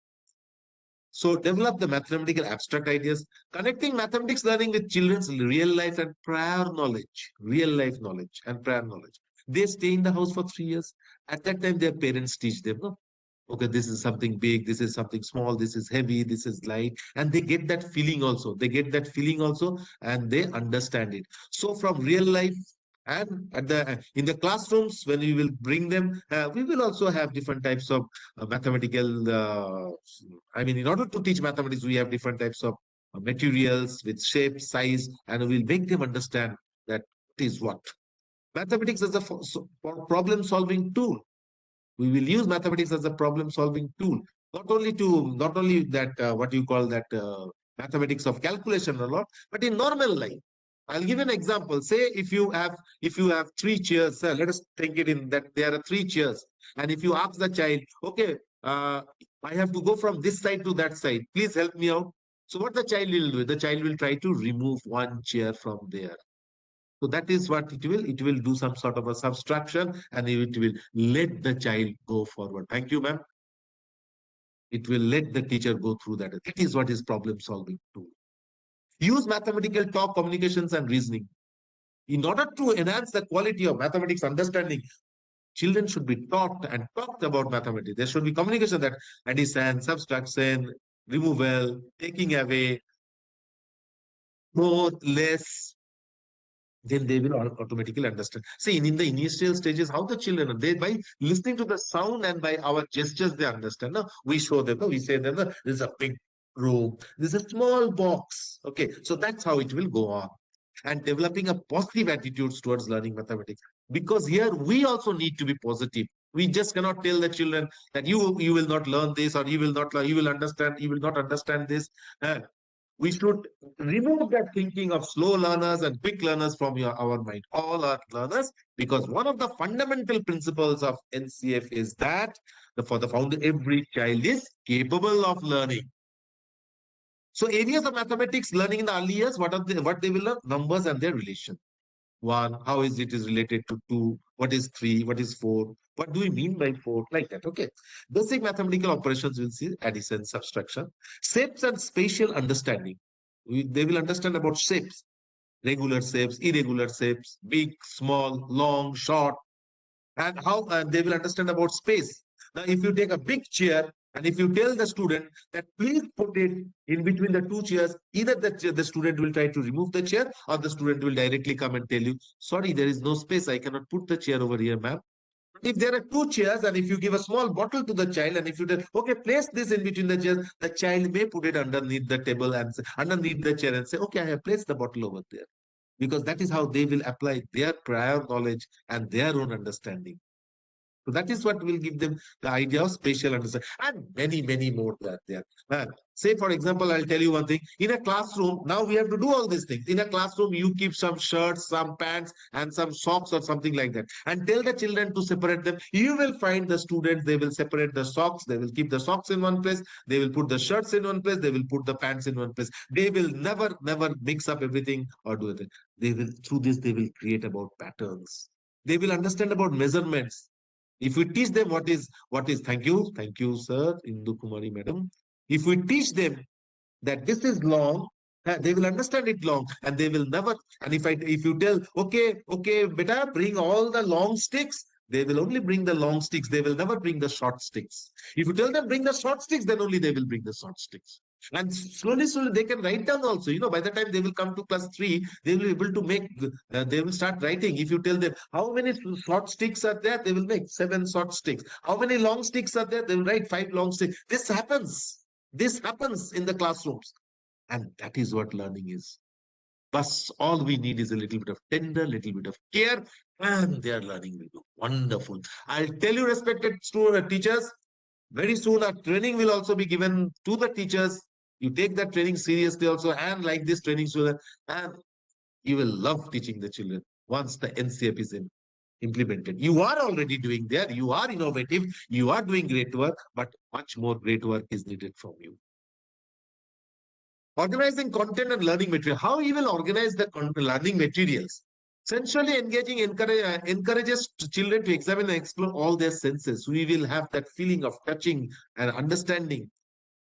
So develop the mathematical abstract ideas, connecting mathematics learning with children's real life and prior knowledge, real life knowledge and prior knowledge. They stay in the house for 3 years. At that time, their parents teach them, no? Okay, this is something big, this is something small, this is heavy, this is light. And they get that feeling also. They get that feeling also, and they understand it. So from real life, and in the classrooms, when we will bring them, we will also have different types of mathematical. In order to teach mathematics, we have different types of materials with shape, size, and we'll make them understand that it is what. Mathematics as a problem-solving tool. We will use mathematics as a problem-solving tool. Not only that what you call that mathematics of calculation or not, but in normal life. I'll give an example. Say if you have 3 chairs, let us think it in that there are 3 chairs, and if you ask the child, okay, I have to go from this side to that side. Please help me out. So what the child will do? The child will try to remove one chair from there. So that is what it will. It will do some sort of a subtraction, and it will let the child go forward. Thank you, ma'am. It will let the teacher go through that. That is what is problem solving tool. Use mathematical talk, communications, and reasoning. In order to enhance the quality of mathematics understanding, children should be taught and talked about mathematics. There should be communication, that addition, subtraction, removal, taking away, more, less, then they will automatically understand. See, in the initial stages, how the children, they by listening to the sound and by our gestures, they understand. No, we show them, no, we say them, no, this is a big room, this is a small box. Okay, so that's how it will go on. And developing a positive attitudes towards learning mathematics. Because here we also need to be positive. We just cannot tell the children that you will not learn this, or you will not learn, you will not understand this. We should remove that thinking of slow learners and quick learners from our mind. All are learners, because one of the fundamental principles of NCF is that for the founder, every child is capable of learning. So areas of mathematics learning in the early years, what they will learn? Numbers and their relation. 1, how is it is related to 2, what is 3, what is 4, what do we mean by 4, like that. Okay, basic mathematical operations will see addition, subtraction, shapes and spatial understanding. They will understand about shapes, regular shapes, irregular shapes, big, small, long, short, and how they will understand about space. Now, if you take a big chair and if you tell the student that please put it in between the two chairs, either the student will try to remove the chair, or the student will directly come and tell you, sorry, there is no space, I cannot put the chair over here, ma'am. If there are two chairs and if you give a small bottle to the child and if you tell, okay, place this in between the chairs, the child may put it underneath the table and underneath the chair and say, okay, I have placed the bottle over there. Because that is how they will apply their prior knowledge and their own understanding. So that is what will give them the idea of spatial understanding, and many, many more that there. Say, for example, I'll tell you one thing. In a classroom, now we have to do all these things. In a classroom, you keep some shirts, some pants, and some socks or something like that. And tell the children to separate them. You will find the students, they will separate the socks. They will keep the socks in one place. They will put the shirts in one place. They will put the pants in one place. They will never, never mix up everything or do it. They will, through this, they will create about patterns. They will understand about measurements. If we teach them what is, thank you, sir, Indu Kumari madam. If we teach them that this is long, they will understand it long, and they will never. And if you tell, okay, beta, bring all the long sticks, they will only bring the long sticks. They will never bring the short sticks. If you tell them bring the short sticks, then only they will bring the short sticks. And slowly, they can write down also. By the time they will come to class 3, they will be able to make, they will start writing. If you tell them how many short sticks are there, they will make 7 short sticks. How many long sticks are there, they will write 5 long sticks. This happens. This happens in the classrooms. And that is what learning is. But all we need is a little bit of tender, little bit of care, and their learning will be wonderful. I'll tell you, respected teachers, very soon a training will also be given to the teachers. You take that training seriously also, and like this training student, and you will love teaching the children once the NCF is implemented. You are already doing there. You are innovative. You are doing great work, but much more great work is needed from you. Organizing content and learning material. How you will organize the learning materials? Sensually engaging encourages children to examine and explore all their senses. We will have that feeling of touching and understanding,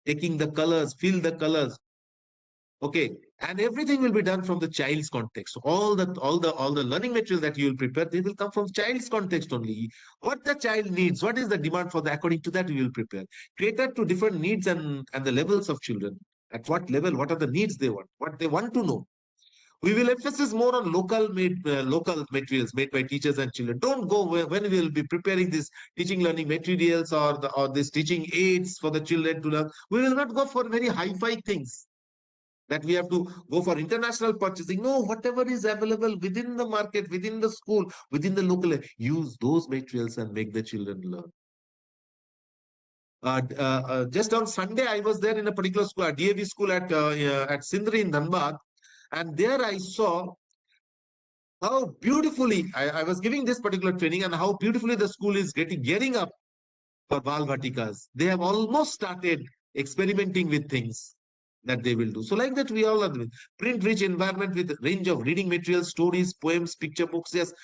taking the colors, feel the colors. Okay, and everything will be done from the child's context. All the learning material that you will prepare, they will come from child's context only. What the child needs, what is the demand for that? According to that, we will prepare. Cater to different needs and the levels of children. At what level, what are the needs they want, what they want to know. We will emphasize more on local materials made by teachers and children. Don't go when we will be preparing these teaching learning materials or this teaching aids for the children to learn. We will not go for very hi-fi things that we have to go for international purchasing. No, whatever is available within the market, within the school, within the local, use those materials and make the children learn. Just on Sunday, I was there in a particular school, a DAV school at Sindri in Dhanbad. And there I saw how beautifully, I was giving this particular training, and how beautifully the school is gearing up for Bal Vatikas. They have almost started experimenting with things that they will do. So like that, we all are doing. Print-rich environment with range of reading materials, stories, poems, picture books. Yes,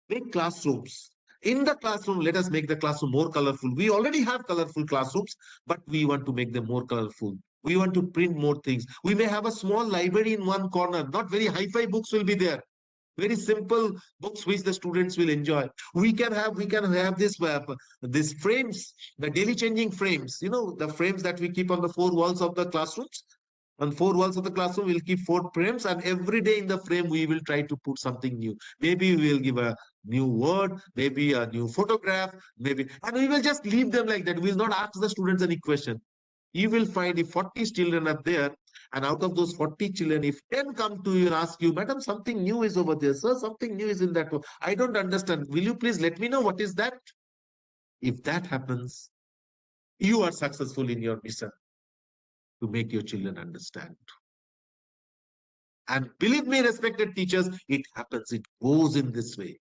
make classrooms. In the classroom, let us make the classroom more colorful. We already have colorful classrooms, but we want to make them more colorful. We want to print more things. We may have a small library in one corner. Not very hi-fi books will be there. Very simple books which the students will enjoy. We can have this frames, the daily changing frames. You know, the frames that we keep on the four walls of the classrooms. On four walls of the classroom, we'll keep four frames, and every day in the frame, we will try to put something new. Maybe we'll give a new word, maybe a new photograph, maybe, and we will just leave them like that. We'll not ask the students any question. You will find if 40 children are there, and out of those 40 children, if 10 come to you and ask you, Madam, something new is over there, sir, something new is in that one. I don't understand. Will you please let me know what is that? If that happens, you are successful in your mission to make your children understand. And believe me, respected teachers, it happens. It goes in this way.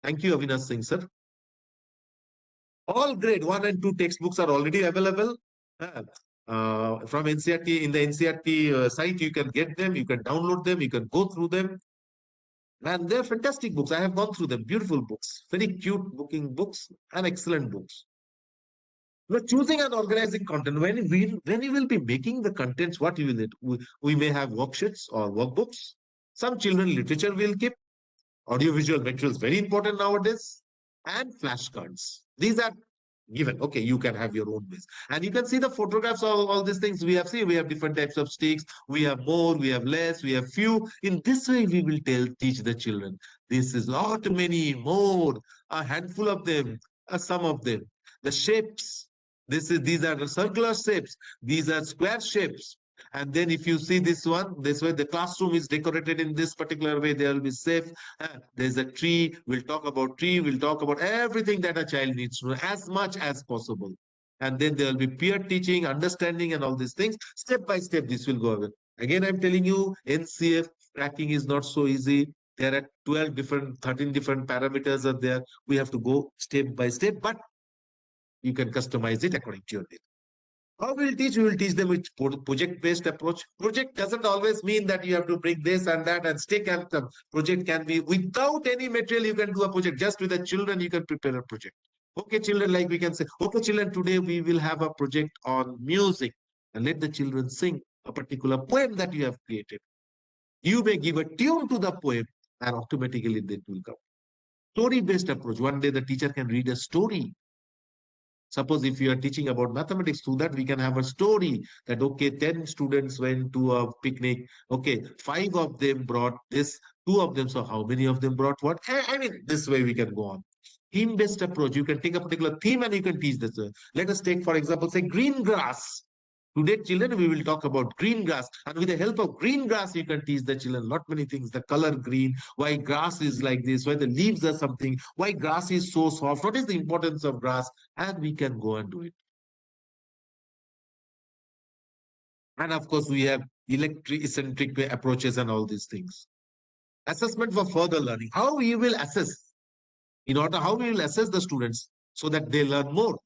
Thank you, Avinash Singh, sir. All grade 1 and 2 textbooks are already available. From NCRT, in the NCRT site, you can get them, you can download them, you can go through them. And they're fantastic books. I have gone through them. Beautiful books, very cute looking books, and excellent books. We're choosing and organizing content. When you will be making the contents, what you will do? We may have worksheets or workbooks. Some children literature will keep. Audiovisual materials, very important nowadays. And flashcards. These are given. Okay, you can have your own ways. And you can see the photographs of all these things we have seen. We have different types of sticks. We have more, we have less, we have few. In this way, we will teach the children. This is not many, more, a handful of them, some of them. The shapes. These are the circular shapes. These are square shapes. And then if you see this one, this way the classroom is decorated in this particular way, they will be safe. There's a tree. We'll talk about tree. We'll talk about everything that a child needs to know as much as possible. And then there will be peer teaching, understanding, and all these things. Step by step, this will go away. Again, I'm telling you, NCF tracking is not so easy. There are 13 different parameters are there. We have to go step by step, but you can customize it according to your need. How we'll teach? We will teach them with project-based approach. Project doesn't always mean that you have to bring this and that and stick and come. Project can be without any material. You can do a project. Just with the children, you can prepare a project. Okay, children, like we can say, okay, children, today we will have a project on music, and let the children sing a particular poem that you have created. You may give a tune to the poem, and automatically that will come. Story-based approach. One day the teacher can read a story. Suppose if you are teaching about mathematics, through that we can have a story that, okay, 10 students went to a picnic. Okay, 5 of them brought this, 2 of them. So how many of them brought what? I mean, this way we can go on. Theme-based approach. You can take a particular theme and you can teach this. Let us take, for example, say green grass. Today, children, we will talk about green grass. And with the help of green grass, you can teach the children lot many things. The color green, why grass is like this, why the leaves are something, why grass is so soft, what is the importance of grass, and we can go and do it. And of course, we have eccentric approaches and all these things. Assessment for further learning. How we will assess, how we will assess the students so that they learn more.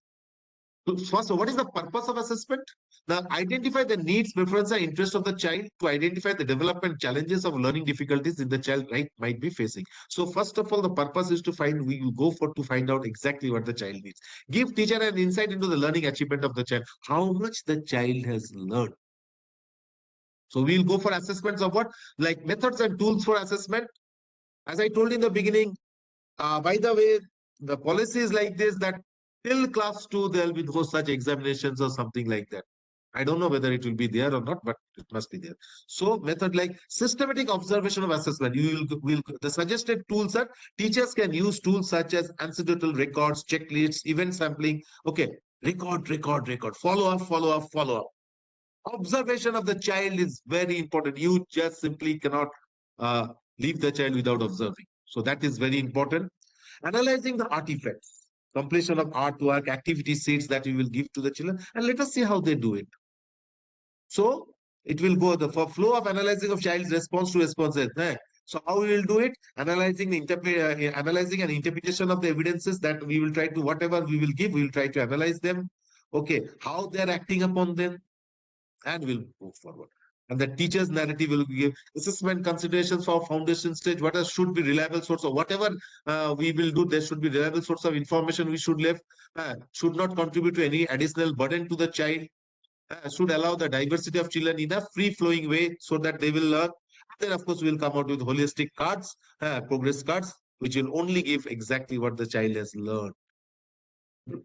So what is the purpose of assessment? Now, identify the needs, preference, and interest of the child to identify the development challenges of learning difficulties in the child might be facing. So first of all, the purpose is to find out exactly what the child needs. Give teacher an insight into the learning achievement of the child, how much the child has learned. So we'll go for assessments of what? Like methods and tools for assessment. As I told in the beginning, by the way, the policy is like this, that till class 2, there will be no such examinations or something like that. I don't know whether it will be there or not, but it must be there. So method like systematic observation of assessment. The suggested tools are teachers can use tools such as anecdotal records, checklists, event sampling. Okay, record, follow up. Observation of the child is very important. You just simply cannot leave the child without observing. So that is very important. Analyzing the artifacts, completion of artwork, activity sheets that you will give to the children, and let us see how they do it. So it will go for flow of analyzing of child's response to responses. So how we will do it? Analyzing and interpretation of the evidences that we will try to, whatever we will give, we will try to analyze them. Okay, how they are acting upon them, and we'll move forward. And the teacher's narrative will give assessment considerations for foundation stage. What should be reliable source or whatever we will do, there should be reliable source of information we should left, should not contribute to any additional burden to the child, should allow the diversity of children in a free-flowing way so that they will learn. Then, of course, we'll come out with holistic cards, progress cards, which will only give exactly what the child has learned.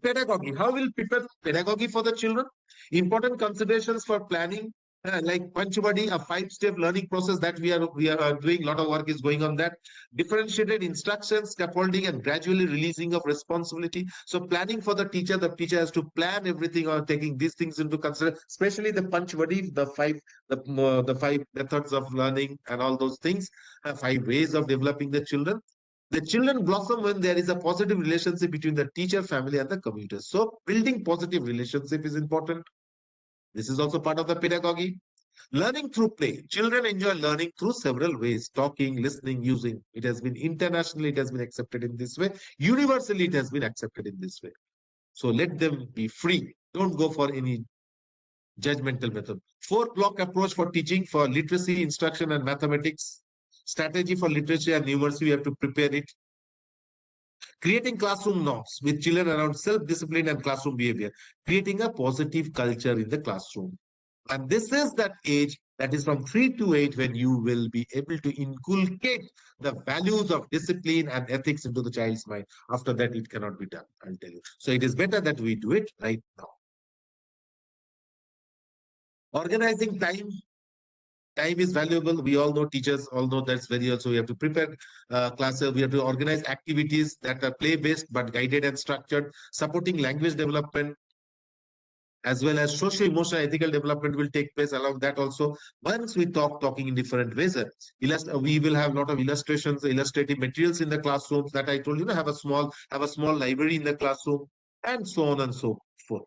Pedagogy. How will prepare pedagogy for the children? Important considerations for planning, like Panchvadi, a 5-step learning process that we are doing. A lot of work is going on that. Differentiated instructions, scaffolding, and gradually releasing of responsibility. So planning for the teacher has to plan everything on taking these things into consideration, especially the Panchvadi, the 5 methods of learning and all those things, 5 ways of developing the children. The children blossom when there is a positive relationship between the teacher, family, and the community. So building positive relationship is important. This is also part of the pedagogy. Learning through play. Children enjoy learning through several ways: talking, listening, using. It has been internationally, it has been accepted in this way. Universally, it has been accepted in this way. So let them be free. Don't go for any judgmental method. 4 block approach for teaching for literacy, instruction, and mathematics. Strategy for literacy and numeracy, we have to prepare it. Creating classroom norms with children around self-discipline and classroom behavior, creating a positive culture in the classroom. And this is that age, that is from 3 to 8, when you will be able to inculcate the values of discipline and ethics into the child's mind. After that, it cannot be done, I'll tell you. So it is better that we do it right now. Organizing time. Time is valuable. We all know, teachers all know that's very also. We have to prepare classes. We have to organize activities that are play-based but guided and structured. Supporting language development as well as social, emotional, ethical development will take place along that also. Once we talking in different ways, we will have a lot of illustrations, illustrative materials in the classrooms that I told you. Have a small library in the classroom, and so on and so forth.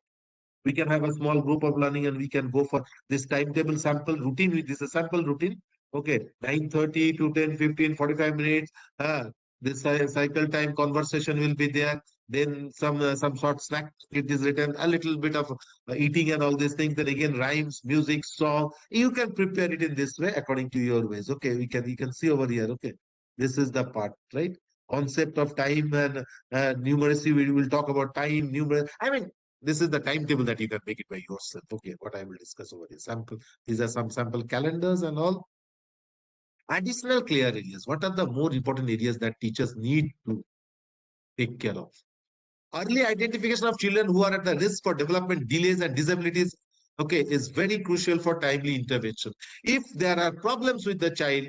We can have a small group of learning and we can go for this timetable sample routine. This is a sample routine. Okay, 9:30 to 10, 15, 45 minutes. This cycle time conversation will be there. Then some short snack. It is written a little bit of eating and all these things. Then again, rhymes, music, song. You can prepare it in this way according to your ways. Okay, you can see over here. Okay, this is the part, right? Concept of time and numeracy. We will talk about time, numeracy. I mean, this is the timetable that you can make it by yourself. Okay, what I will discuss over here. Sample. These are some sample calendars and all. Additional clear areas. What are the more important areas that teachers need to take care of? Early identification of children who are at the risk for development delays and disabilities, okay, is very crucial for timely intervention. If there are problems with the child,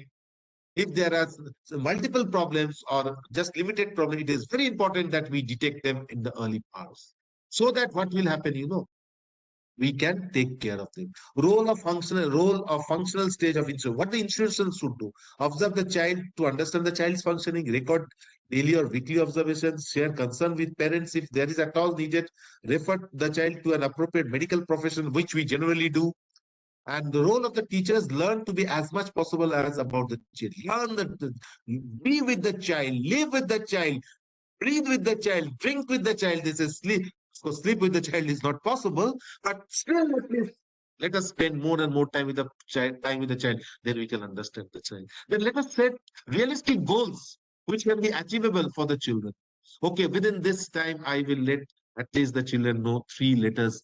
if there are multiple problems or just limited problems, it is very important that we detect them in the early hours. So that what will happen, we can take care of them. Role of functional stage of institution. What the institution should do: observe the child to understand the child's functioning, record daily or weekly observations, share concern with parents if there is at all needed, refer the child to an appropriate medical profession, which we generally do. And the role of the teachers: learn to be as much possible as about the child. Be with the child, live with the child, breathe with the child, drink with the child. This is sleep. So sleep with the child is not possible, but still at least let us spend more and more time with the child. Then we can understand the child. Then let us set realistic goals which can be achievable for the children. Okay, within this time, I will let at least the children know 3 letters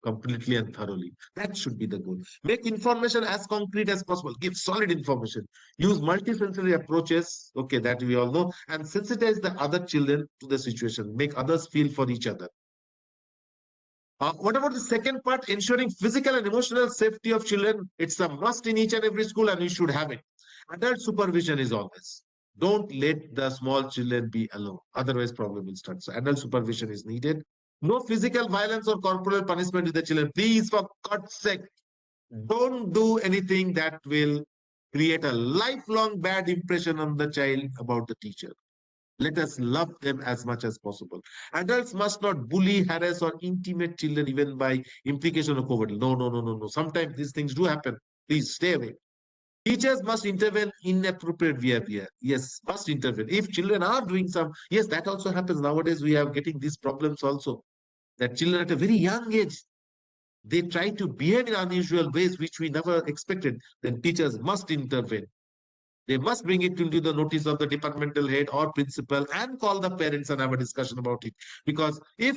completely and thoroughly. That should be the goal. Make information as concrete as possible. Give solid information. Use multisensory approaches, okay, that we all know, and sensitize the other children to the situation. Make others feel for each other. What about the second part? Ensuring physical and emotional safety of children. It's a must in each and every school, and we should have it. Adult supervision is always. Don't let the small children be alone. Otherwise, problem will start. So adult supervision is needed. No physical violence or corporal punishment with the children. Please, for God's sake, don't do anything that will create a lifelong bad impression on the child about the teacher. Let us love them as much as possible. Adults must not bully, harass, or intimidate children, even by implication of covert. No. Sometimes these things do happen. Please stay away. Teachers must intervene in inappropriate behavior. Yes, must intervene. If children are doing some, yes, that also happens. Nowadays, we are getting these problems also. That children at a very young age, they try to behave in unusual ways which we never expected, then teachers must intervene. They must bring it into the notice of the departmental head or principal and call the parents and have a discussion about it. Because if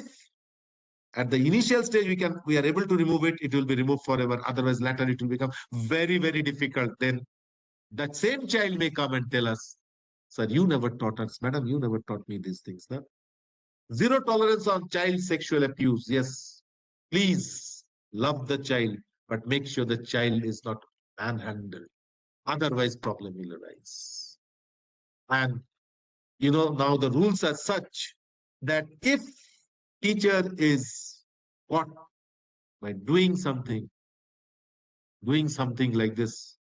at the initial stage we are able to remove it, it will be removed forever. Otherwise, later it will become very, very difficult. Then that same child may come and tell us, sir, you never taught us, madam, you never taught me these things. No? Zero tolerance on child sexual abuse. Yes, please love the child, but make sure the child is not manhandled. Otherwise, problem will arise. And now the rules are such that if teacher is caught by doing something like this,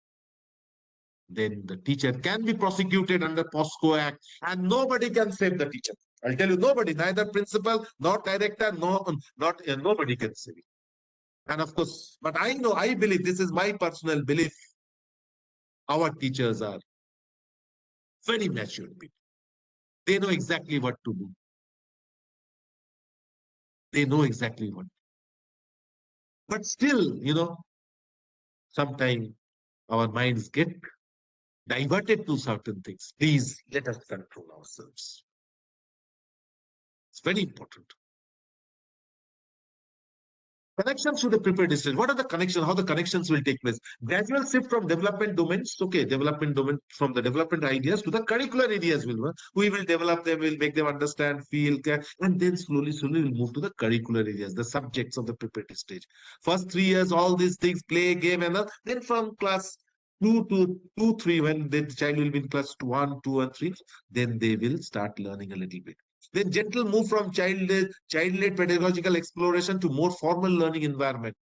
then the teacher can be prosecuted under POSCO Act, and nobody can save the teacher. I'll tell you, nobody, neither principal, nor director, nobody can save it. And of course, but I believe, this is my personal belief, our teachers are very mature people. They know exactly what to do. They know exactly what. But still, sometimes our minds get diverted to certain things. Please let us control ourselves. It's very important. Connections to the prepared stage. What are the connections? How the connections will take place? Gradual shift from development domains. Okay, development domain, from the development ideas to the curricular areas will work. We will develop them, we'll make them understand, feel, care, and then slowly we'll move to the curricular areas, the subjects of the preparatory stage. First 3 years, all these things, play, game, and all. Then from class 2 to 2, 3, when the child will be in class 1, 2, and 3, then they will start learning a little bit. Then gentle move from child-led pedagogical exploration to more formal learning environment,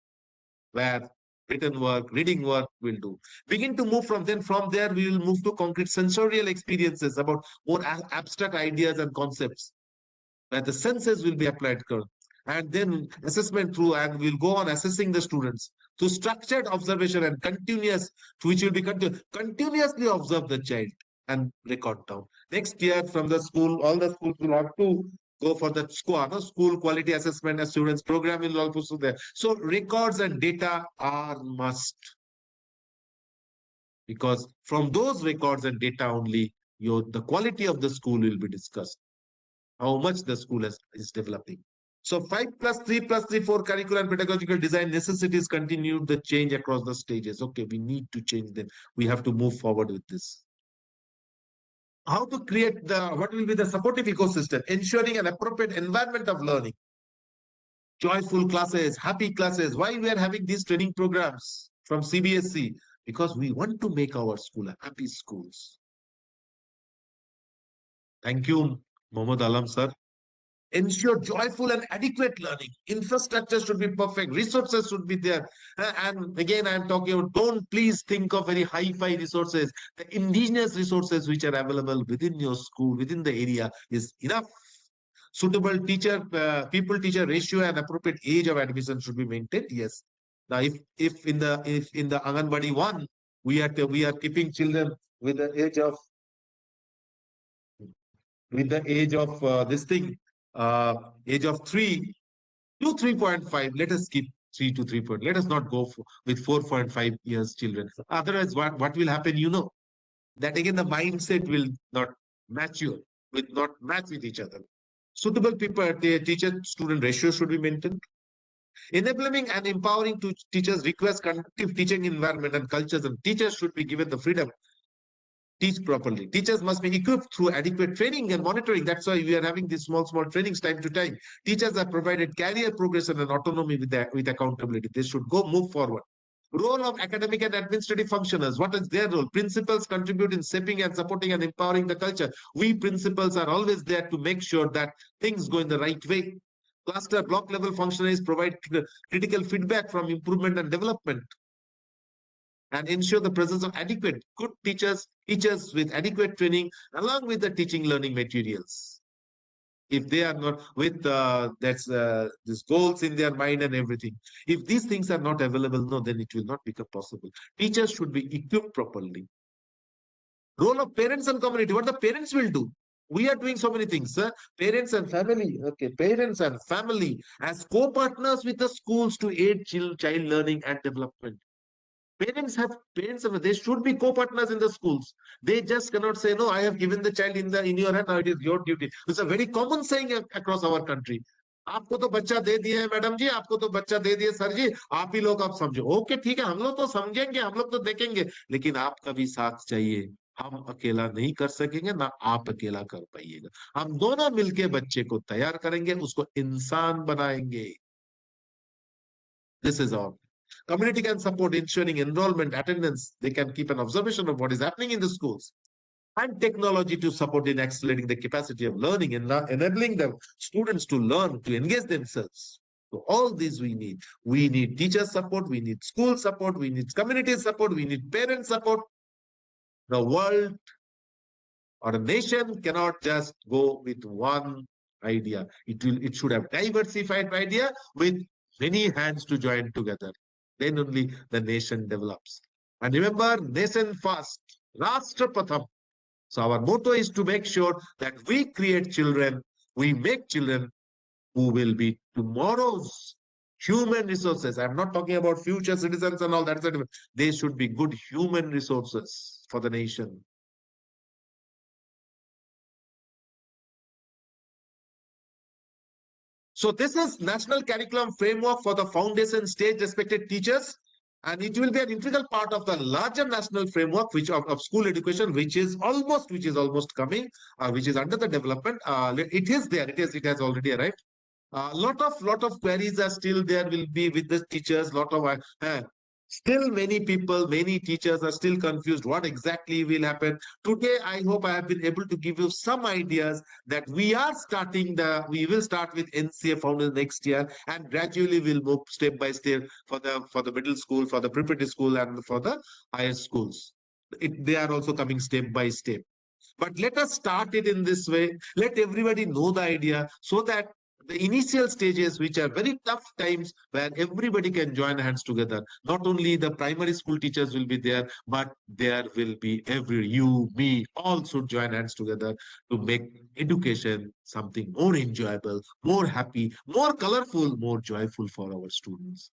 where written work, reading work will do. Begin to move from there we will move to concrete sensorial experiences about more abstract ideas and concepts, where the senses will be applied. And then assessment through, and we'll go on assessing the students through structured observation and continuous, which will be continuously observe the child and record down. Next year from the school, all the schools will have to go for the school quality assessment and students program will also there. So records and data are must, because from those records and data only the quality of the school will be discussed, how much the school is developing. So 5+3+3 4 curricular and pedagogical design necessities continue the change across the stages. Okay, we need to change them. We have to move forward with this. How to create what will be the supportive ecosystem, ensuring an appropriate environment of learning. Joyful classes, happy classes. Why we are having these training programs from CBSE? Because we want to make our school a happy schools. Thank you, Mohammad Alam sir. Ensure joyful and adequate learning. Infrastructure should be perfect. Resources should be there. And again, I'm talking about, don't please think of very hi-fi resources. The indigenous resources which are available within your school, within the area is enough. Suitable people-teacher ratio and appropriate age of admission should be maintained. Yes. Now, if in the Anganwadi 1, we are keeping children with the age of this thing, age of 3 to 3.5. Let us keep 3 to 3. Let us not go with 4.5 years children. Otherwise, what will happen? That again the mindset will not mature, will not match with each other. Suitable teacher-student ratio should be maintained. Enabling and empowering teachers requires conducive teaching environment and cultures, and teachers should be given the freedom teach properly. Teachers must be equipped through adequate training and monitoring. That's why we are having these small trainings time to time. Teachers are provided career progression and autonomy with accountability. They should move forward. Role of academic and administrative functionaries. What is their role? Principals contribute in shaping and supporting and empowering the culture. We principals are always there to make sure that things go in the right way. Cluster block level functionaries provide critical feedback from improvement and development, and ensure the presence of adequate good teachers with adequate training along with the teaching learning materials. If they are not with these goals in their mind and everything, if these things are not available, no, then it will not become possible. Teachers should be equipped properly. Role of parents and community. What the parents will do? We are doing so many things, sir. Parents and family, okay, parents and family as co-partners with the schools to aid child learning and development. They should be co-partners in the schools. They just cannot say, no, I have given the child in your hand, now it is your duty. It's a very common saying across our country. आपको तो बच्चा दे दिए है madam जी, आपको तो बच्चा दे दिए sir जी, आप ही लोग आप समझो। ओके ठीक है, हम लोग तो समझेंगे, हम लोग तो देखेंगे, लेकिन आपका भी साथ चाहिए। हम अकेला नहीं कर सकेंगे, ना आप अकेला कर पाइएगा। हम दोनों मिलके बच्चे को तैयार करेंगे, उसको इंसान बनाएंगे। This is all. Community can support ensuring enrollment, attendance. They can keep an observation of what is happening in the schools. And technology to support in accelerating the capacity of learning and enabling the students to learn, to engage themselves. So all these we need. We need teacher support, we need school support, we need community support, we need parent support. The world or a nation cannot just go with one idea. It should have diversified idea with many hands to join together. Then only the nation develops. And remember, nation first, Rashtra Pratham. So our motto is to make sure that we create children, we make children who will be tomorrow's human resources. I'm not talking about future citizens and all that. They should be good human resources for the nation. So this is National Curriculum Framework for the foundation stage respected teachers. And it will be an integral part of the larger national framework of school education, which is almost coming, which is under the development. It is there. It has already arrived. Lot of queries are still there. Will be with the teachers. Still many people, many teachers are still confused. What exactly will happen today? I hope I have been able to give you some ideas that we will start with NCA Founders next year, and gradually we'll move step by step for the middle school, for the preparatory school, and for the higher schools. They are also coming step by step. But let us start it in this way. Let everybody know the idea so that the initial stages, which are very tough times, where everybody can join hands together. Not only the primary school teachers will be there, but there will be you, me, all should join hands together to make education something more enjoyable, more happy, more colorful, more joyful for our students.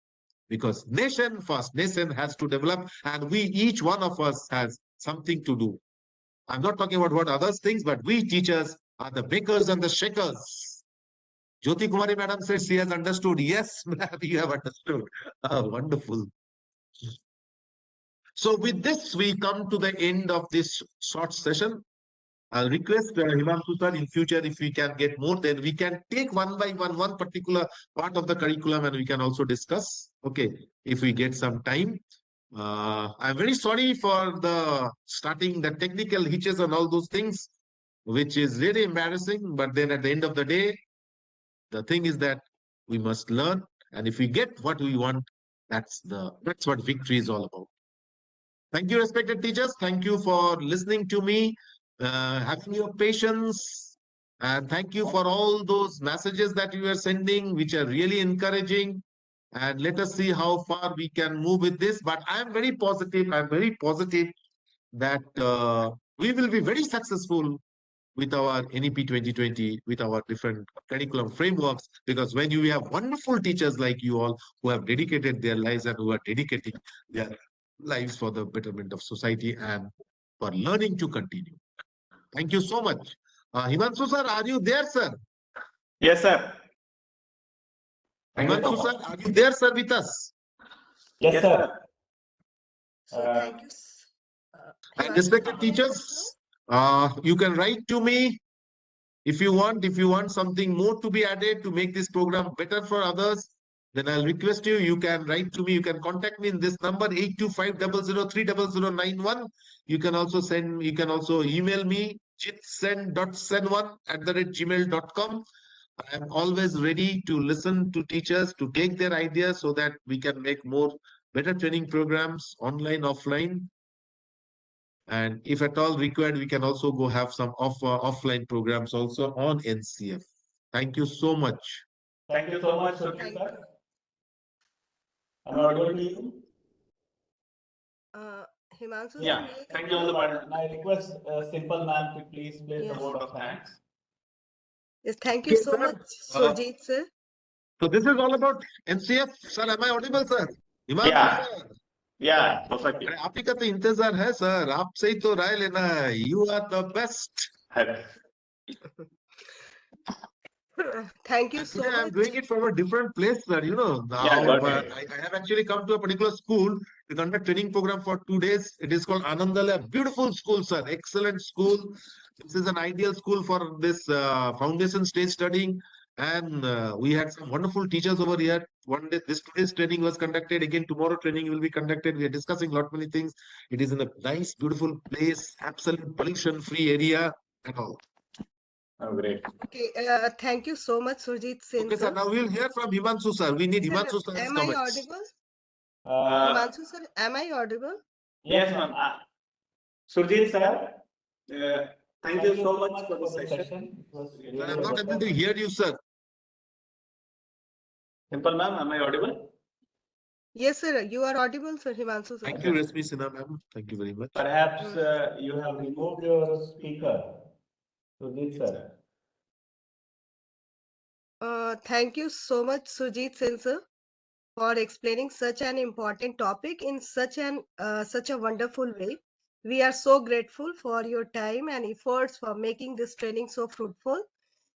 Because nation first, nation has to develop, and each one of us has something to do. I'm not talking about what others think, but we teachers are the bakers and the shakers. Jyoti Kumari madam says she has understood. Yes, ma'am, you have understood. Wonderful. So with this, we come to the end of this short session. I'll request Himanshu sir in future, if we can get more, then we can take one by one particular part of the curriculum, and we can also discuss. Okay, if we get some time. I'm very sorry for the starting the technical hitches and all those things, which is really embarrassing. But then at the end of the day, the thing is that we must learn, and if we get what we want, that's what victory is all about. Thank you, respected teachers. Thank you for listening to me, having your patience, and thank you for all those messages that you are sending, which are really encouraging. And let us see how far we can move with this. But I'm very positive. I'm very positive that we will be very successful with our NEP 2020, with our different curriculum frameworks, because when you have wonderful teachers like you all who have dedicated their lives and who are dedicating their lives for the betterment of society and for learning to continue. Thank you so much. Himanshu sir, are you there, sir? Yes, sir. Himanshu sir, are you there, sir, with us? Yes, sir. Thank you. And respected teachers, you can write to me if you want something more to be added to make this program better for others. Then I'll request you. You can write to me. You can contact me in this number 8250030091. You can also send. You can also email me chitsend.sen1@gmail.com. I am always ready to listen to teachers, to take their ideas so that we can make more better training programs, online, offline. And if at all required, we can also go have some offline programs also on NCF. Thank you so much. Thank you so much, Surajit sir. Am I audible to you? Himanshu Yeah, sir, thank you all the participants. My request, Simple ma'am, to please place the Yes. vote of thanks. yes, thank you Okay, so sir. much, Surajit sir. So this is all about NCF. Sir, am I audible, sir? Himanshu Yeah. sir. Yeah, perfectly. अरे आप ही का तो इंतजार है sir, आपसे ही तो राय लेना है. You are the best. Thank you so Today I'm much. doing it from a different place, sir. You know, Yeah, now got it. I have actually come to a particular school to conduct training program for 2 days. It is called Anandalaya. Beautiful school, sir. Excellent school. This is an ideal school for this foundation stage studying. And we had some wonderful teachers over here. One day, this today's training was conducted. Again, tomorrow training will be conducted. We are discussing lot many things. It is in a nice, beautiful place, absolute pollution-free area and all. Oh, great. Okay, thank you so much, Surajit Singh Okay, sir. sir. Now we'll hear from Himanshu, sir. We need Sir, Himanshu sir's am I comments. audible? Uh, Himanshu sir, am I audible? Yes, ma'am. Surjit sir, thank you so much for the session. It was Sir, really I'm not able to wonderful. hear you, sir. Simple ma'am, am I audible? Yes, sir, you are audible, sir, Himanshu sir. Thank you, Resmi Sinha, ma'am. Thank you very much. Perhaps you have removed your speaker. Sujit sir. Thank you so much, Surajit Singh sir, for explaining such an important topic in such a wonderful way. We are so grateful for your time and efforts for making this training so fruitful.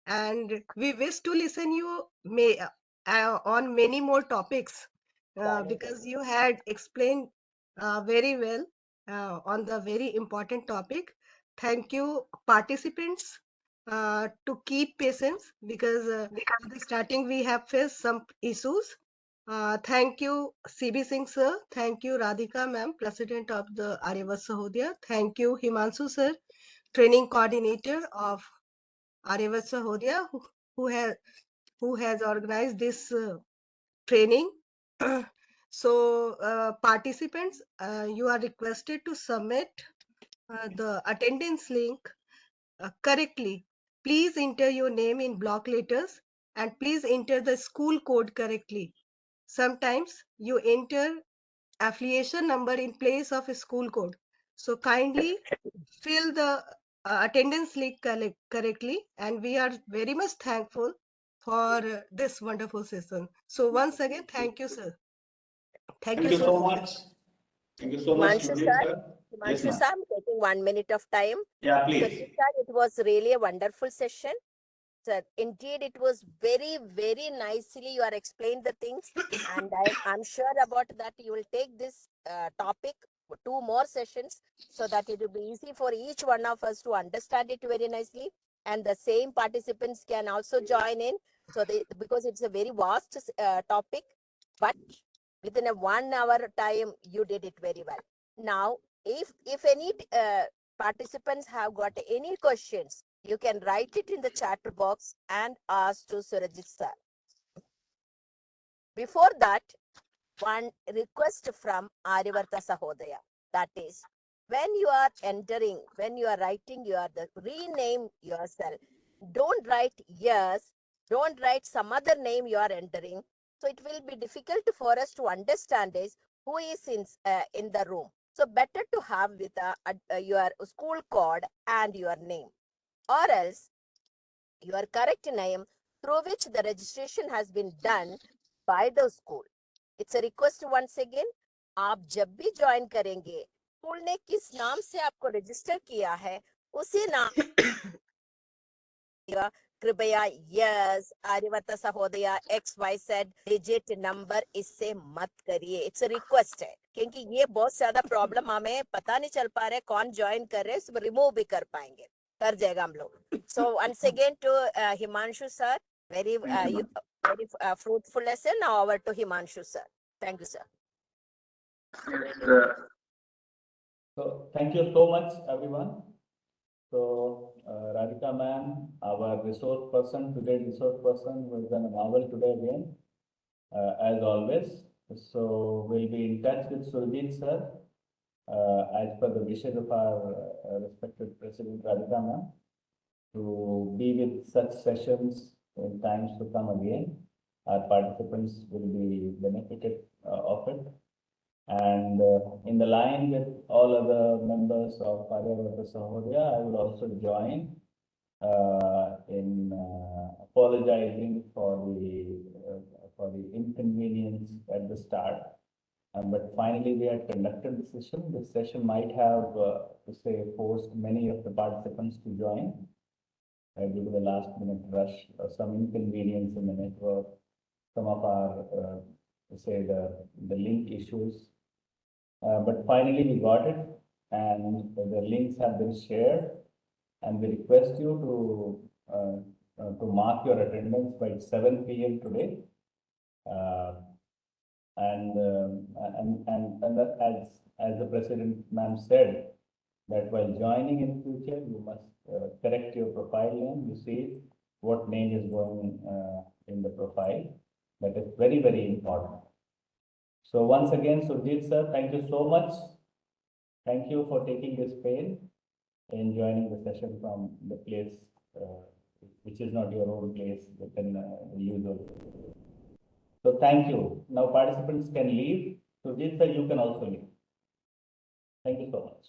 And we wish to listen you on many more topics because you had explained very well on the very important topic. Thank you, participants, to keep patience because at the starting we have faced some issues. Thank you, CB Singh sir. Thank you, Radhika ma'am, President of the Aryavat Sahodaya. Thank you, Himanshu sir, Training Coordinator of Aryavat Sahodaya, who has organized this training. So, participants, you are requested to submit the attendance link correctly. Please enter your name in block letters and please enter the school code correctly. Sometimes you enter affiliation number in place of a school code. So kindly fill the attendance link correctly, and we are very much thankful for this wonderful session. So once again, thank you, sir. Thank Thank you you so so much. much. Thank you so much, Himanshu Surjit sir, sir. Yes, Himanshu ma'am. sir, I'm taking 1 minute of time. Yeah, Surjit please. sir, it was really a wonderful session. Sir, indeed, it was very, very nicely you are explained the things, and I'm sure about that you will take this topic 2 more sessions so that it will be easy for each one of us to understand it very nicely, and the same participants can also join in. So because it's a very vast topic, but within a 1 hour time you did it very well. Now, if any participants have got any questions, you can write it in the chat box and ask to Surajit sir. Before that, one request from Aryavarta Sahodaya. That is, when you are entering, when you are writing, rename yourself. Don't write yes, don't write some other name you are entering. So it will be difficult for us to understand is who is in the room. So better to have with your school code and your name, or else your correct name through which the registration has been done by the school. It's a request once again. आप जब भी join करेंगे, school ने किस नाम से आपको register किया है, उसी नाम कृपया यस आर्यवर्त सहोदया XYZ डिजिट नंबर इससे मत करिए. इट्स अ रिक्वेस्ट है, क्योंकि ये बहुत ज्यादा प्रॉब्लम हमें पता नहीं चल पा रहा है कौन ज्वाइन कर रहे हैं, सब रिमूव भी कर पाएंगे, कर जाएगा हम लोग. So once again to Himanshu sir, very fruitful lesson. Now over to Himanshu sir. Thank you, sir. So thank you so much, everyone. So Radhika ma'am, our resource person, who has done a marvel today again, as always. So we'll be in touch with Surjit sir, as per the wishes of our respected President Radhika ma'am, to be with such sessions in times to come again. Our participants will be benefited of it. And in the line with all other members of Aryavata Sahodaya, I will also join in apologizing for the inconvenience at the start. But finally, we had conducted the session. This session might have, forced many of the participants to join due to the last minute rush or some inconvenience in the network, some of our, the link issues. But finally, we got it, and the links have been shared. And we request you to mark your attendance by 7 p.m. today. And that as the President ma'am said, that while joining in future, you must correct your profile name. You see what name is going in the profile. That is very, very important. So once again, Surajit sir, thank you so much. Thank you for taking this pain in joining the session from the place which is not your own place within the usual. So thank you. Now participants can leave. Surajit sir, you can also leave. Thank you so much.